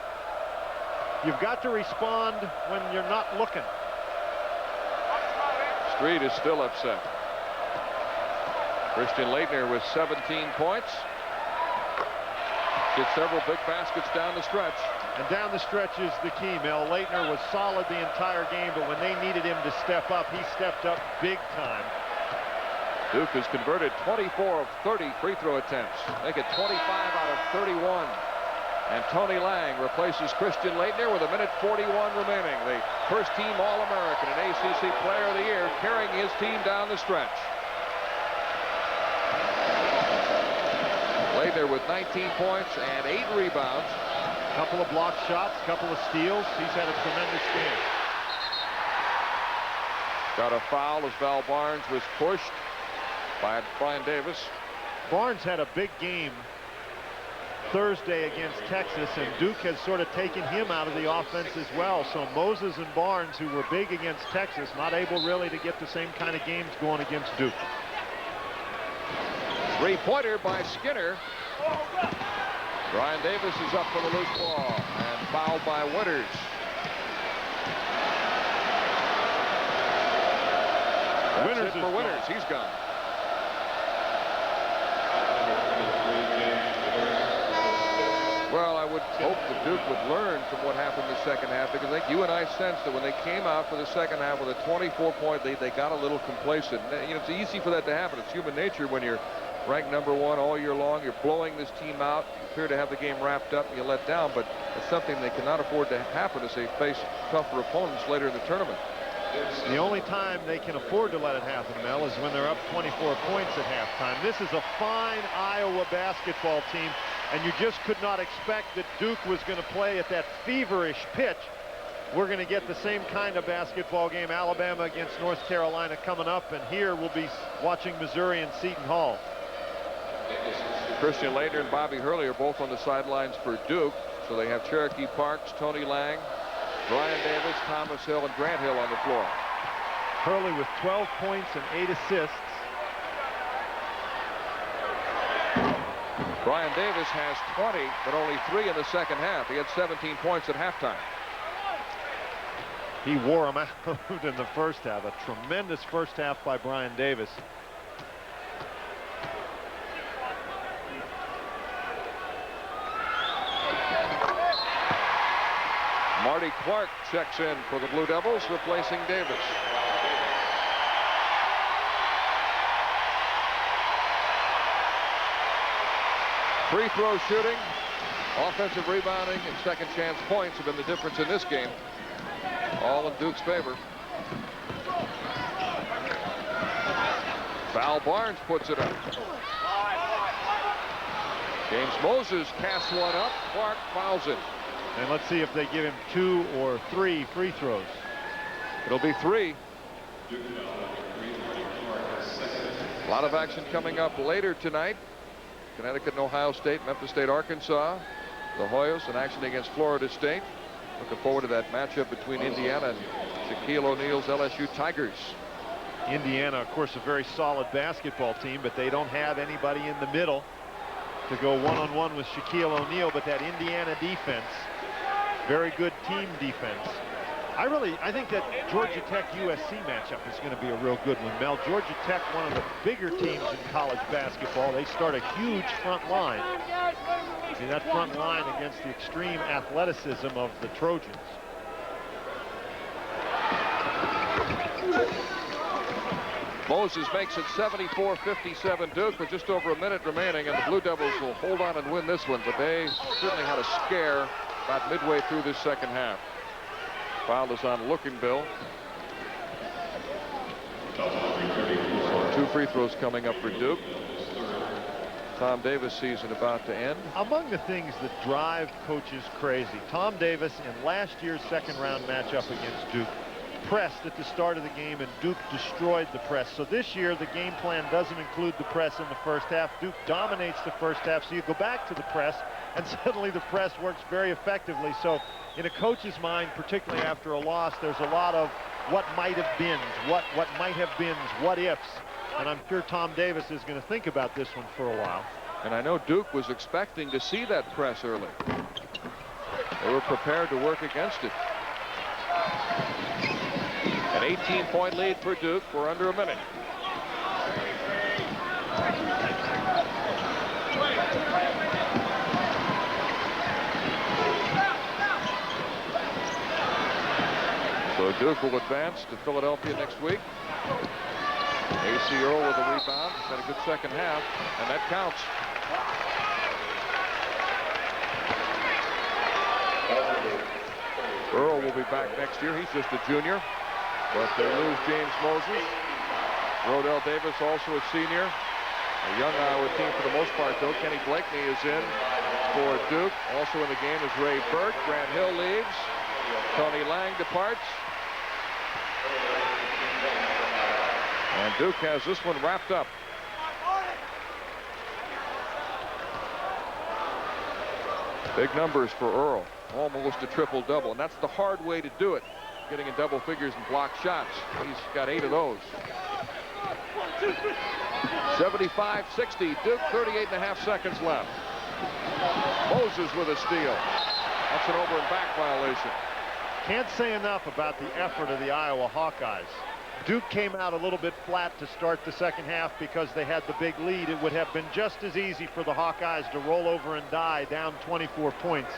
You've got to respond when you're not looking. Street is still upset. Christian Leitner with 17 points. Did several big baskets down the stretch. And down the stretch is the key, Mel. Leitner was solid the entire game, but when they needed him to step up, he stepped up big time. Duke has converted 24 of 30 free throw attempts. Make it 25 out of 31. And Tony Lang replaces Christian Leitner with 1:41 remaining. The first team All-American and ACC Player of the Year, carrying his team down the stretch. Leitner with 19 points and 8 rebounds. A couple of block shots, a couple of steals. He's had a tremendous game. Got a foul as Val Barnes was pushed by Brian Davis. Barnes had a big game Thursday against Texas, and Duke has sort of taken him out of the offense as well. So Moses and Barnes, who were big against Texas, not able really to get the same kind of games going against Duke. Three-pointer by Skinner. Brian Davis is up for the loose ball and fouled by Winters. That's it for Winters. He's gone. Well, I would hope that Duke would learn from what happened in the second half, because I think you and I sensed that when they came out for the second half with a 24-point lead, they got a little complacent. You know, it's easy for that to happen. It's human nature when you're ranked #1 all year long. You're blowing this team out. You appear to have the game wrapped up and you let down, but it's something they cannot afford to happen as they face tougher opponents later in the tournament. The only time they can afford to let it happen, Mel, is when they're up 24 points at halftime. This is a fine Iowa basketball team, and you just could not expect that Duke was going to play at that feverish pitch. We're going to get the same kind of basketball game, Alabama against North Carolina, coming up, and here we'll be watching Missouri and Seton Hall. Christian Laettner and Bobby Hurley are both on the sidelines for Duke, so they have Cherokee Parks, Tony Lang, Brian Davis, Thomas Hill, and Grant Hill on the floor. Hurley with 12 points and 8 assists. Brian Davis has 20, but only 3 in the second half. He had 17 points at halftime. He wore him out in the first half. A tremendous first half by Brian Davis. Marty Clark checks in for the Blue Devils, replacing Davis. Free throw shooting, offensive rebounding, and second chance points have been the difference in this game. All in Duke's favor. Val Barnes puts it up. James Moses casts one up. Clark fouls it. And let's see if they give him 2 or 3 free throws. It'll be 3. A lot of action coming up later tonight. Connecticut and Ohio State, Memphis State, Arkansas, the Hoyas in action against Florida State. Looking forward to that matchup between Indiana and Shaquille O'Neal's LSU Tigers. Indiana, of course, a very solid basketball team, but they don't have anybody in the middle to go one-on-one with Shaquille O'Neal. But that Indiana defense, very good team defense. I think that Georgia Tech USC matchup is going to be a real good one, Mel. Georgia Tech, one of the bigger teams in college basketball. They start a huge front line. See that front line against the extreme athleticism of the Trojans. Moses makes it 74-57 Duke with just over a minute remaining, and the Blue Devils will hold on and win this one, but they certainly had a scare about midway through this second half. Foul is on Lookinbill. So 2 free throws coming up for Duke. Tom Davis season about to end. Among the things that drive coaches crazy, Tom Davis in last year's second-round matchup against Duke pressed at the start of the game, and Duke destroyed the press. So this year the game plan doesn't include the press in the first half. Duke dominates the first half, so you go back to the press, and suddenly the press works very effectively. So in a coach's mind, particularly after a loss, there's a lot of what might have been, what might have been, what ifs. And I'm sure Tom Davis is going to think about this one for a while. And I know Duke was expecting to see that press early. They were prepared to work against it. An 18-point lead for Duke for under a minute. So Duke will advance to Philadelphia next week. A.C. Earl with a rebound. He's had a good second half, and that counts. Earl will be back next year. He's just a junior. But they lose James Moses. Rodell Davis, also a senior. A young Iowa team for the most part, though. Kenny Blakeney is in for Duke. Also in the game is Ray Burke. Grant Hill leaves. Tony Lang departs. And Duke has this one wrapped up. Big numbers for Earl. Almost a triple-double. And that's the hard way to do it. Getting in double figures and block shots. He's got 8 of those. 75-60. Duke, 38.5 seconds left. Moses with a steal. That's an over and back violation. Can't say enough about the effort of the Iowa Hawkeyes. Duke came out a little bit flat to start the second half because they had the big lead. It would have been just as easy for the Hawkeyes to roll over and die down 24 points.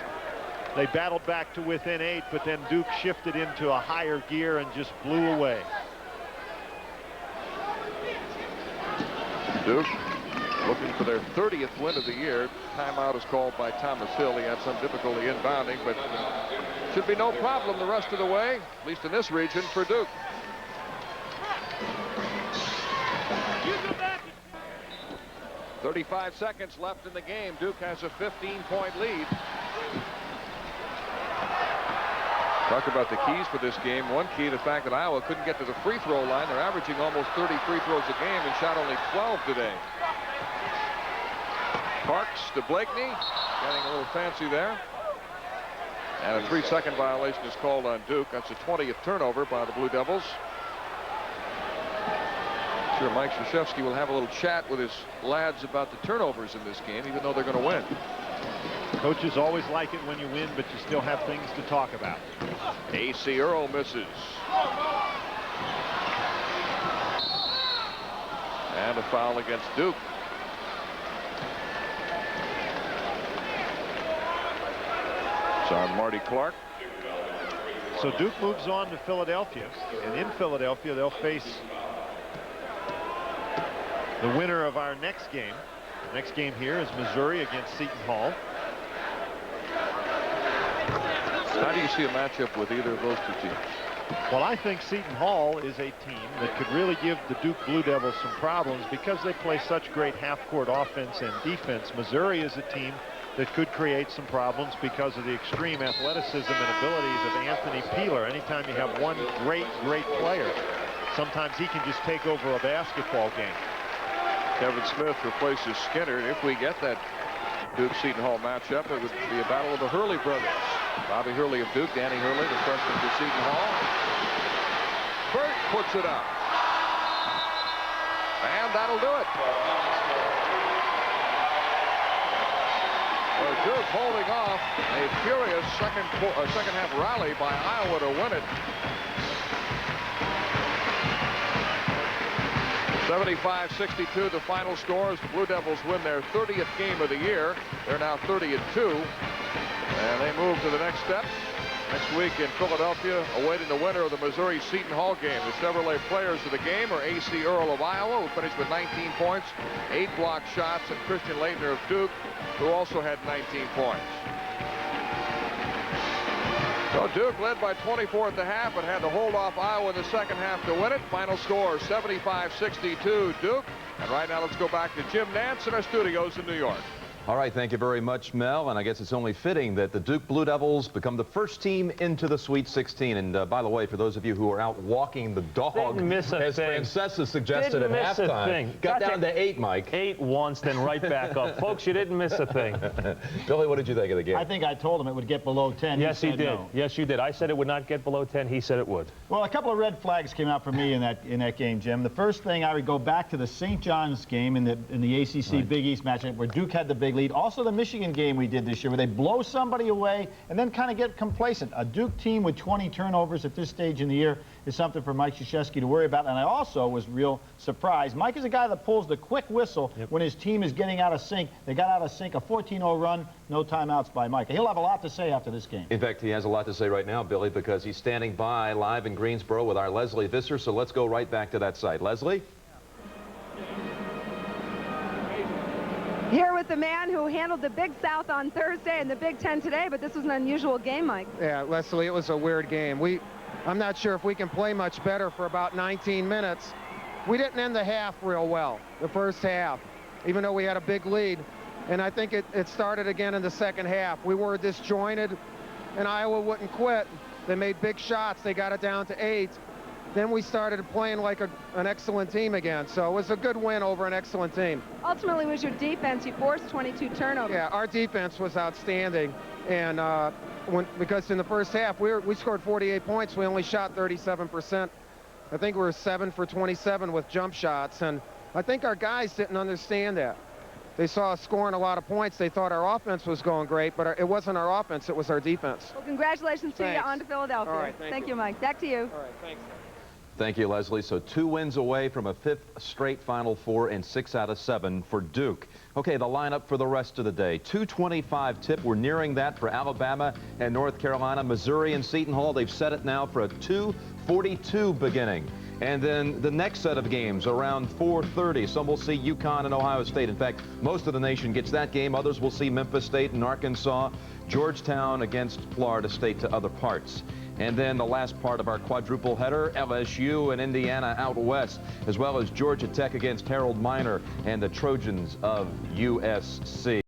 They battled back to within 8, but then Duke shifted into a higher gear and just blew away. Duke looking for their 30th win of the year. Timeout is called by Thomas Hill. He had some difficulty inbounding, but should be no problem the rest of the way, at least in this region, for Duke. 35 seconds left in the game. Duke has a 15-point lead. Talk about the keys for this game. One key, the fact that Iowa couldn't get to the free throw line. They're averaging almost 30 free throws a game and shot only 12 today. Parks to Blakeney, getting a little fancy there. And a 3-second violation is called on Duke. That's the 20th turnover by the Blue Devils. Sure, Mike Krzyzewski will have a little chat with his lads about the turnovers in this game, even though they're going to win. Coaches always like it when you win, but you still have things to talk about. A.C. Earl misses. And a foul against Duke. It's on Marty Clark. So Duke moves on to Philadelphia, and in Philadelphia they'll face the winner of our next game. The next game here is Missouri against Seton Hall. How do you see a matchup with either of those two teams? Well, I think Seton Hall is a team that could really give the Duke Blue Devils some problems because they play such great half-court offense and defense. Missouri is a team that could create some problems because of the extreme athleticism and abilities of Anthony Peeler. Anytime you have one great player, sometimes he can just take over a basketball game. Kevin Smith replaces Skinner. If we get that Duke-Seton Hall matchup, it would be a battle of the Hurley brothers. Bobby Hurley of Duke, Danny Hurley, the freshman to Seton Hall. Burt puts it up. And that'll do it. Well, Duke holding off a furious second half rally by Iowa to win it. 75-62 the final scores. The Blue Devils win their 30th game of the year. They're now 30-2. And they move to the next step next week in Philadelphia, awaiting the winner of the Missouri-Seton Hall game. The Chevrolet players of the game are A.C. Earl of Iowa, who finished with 19 points, 8 block shots, and Christian Laettner of Duke, who also had 19 points. So Duke led by 24 at the half, but had to hold off Iowa in the second half to win it. Final score 75-62 Duke. And right now let's go back to Jim Nantz in our studios in New York. All right, thank you very much, Mel. And I guess it's only fitting that the Duke Blue Devils become the first team into the Sweet 16. And by the way, for those of you who are out walking the dog, as Francesa suggested at halftime, got down to 8, Mike. 8 once, then right back up. Folks, you didn't miss a thing. Billy, what did you think of the game? I think I told him it would get below 10. Yes, he did. No. Yes, you did. I said it would not get below 10. He said it would. Well, a couple of red flags came out for me in that game, Jim. The first thing, I would go back to the St. John's game in the ACC Big East matchup where Duke had the big lead. Also the Michigan game we did this year where they blow somebody away and then kind of get complacent. A Duke team with 20 turnovers at this stage in the year is something for Mike Krzyzewski to worry about. And I also was real surprised. Mike is a guy that pulls the quick whistle when his team is getting out of sync. They got out of sync, a 14-0 run, no timeouts by Mike. He'll have a lot to say after this game. In fact, he has a lot to say right now, Billy, because he's standing by live in Greensboro with our Leslie Visser. So let's go right back to that site. Leslie? Here with the man who handled the Big South on Thursday and the Big Ten today, but this was an unusual game, Mike. Yeah, Leslie, it was a weird game. I'm not sure if we can play much better for about 19 minutes. We didn't end the half real well, the first half, even though we had a big lead. And I think it started again in the second half. We were disjointed, and Iowa wouldn't quit. They made big shots. They got it down to 8. Then we started playing like an excellent team again. So it was a good win over an excellent team. Ultimately, it was your defense. You forced 22 turnovers. Yeah, our defense was outstanding. And because in the first half, we scored 48 points. We only shot 37%. I think we were 7 for 27 with jump shots. And I think our guys didn't understand that. They saw us scoring a lot of points. They thought our offense was going great, but it wasn't our offense, it was our defense. Well, congratulations to you. Thanks. On to Philadelphia. All right, thank you, Mike. Back to you. All right, thanks. Thank you, Leslie. So 2 wins away from a 5th straight Final Four and 6 out of 7 for Duke. Okay, the lineup for the rest of the day. 2:25 tip. We're nearing that for Alabama and North Carolina. Missouri and Seton Hall, they've set it now for a 2:42 beginning. And then the next set of games around 4:30. Some will see UConn and Ohio State. In fact, most of the nation gets that game. Others will see Memphis State and Arkansas, Georgetown against Florida State to other parts. And then the last part of our quadruple header, LSU and Indiana out west, as well as Georgia Tech against Harold Miner and the Trojans of USC.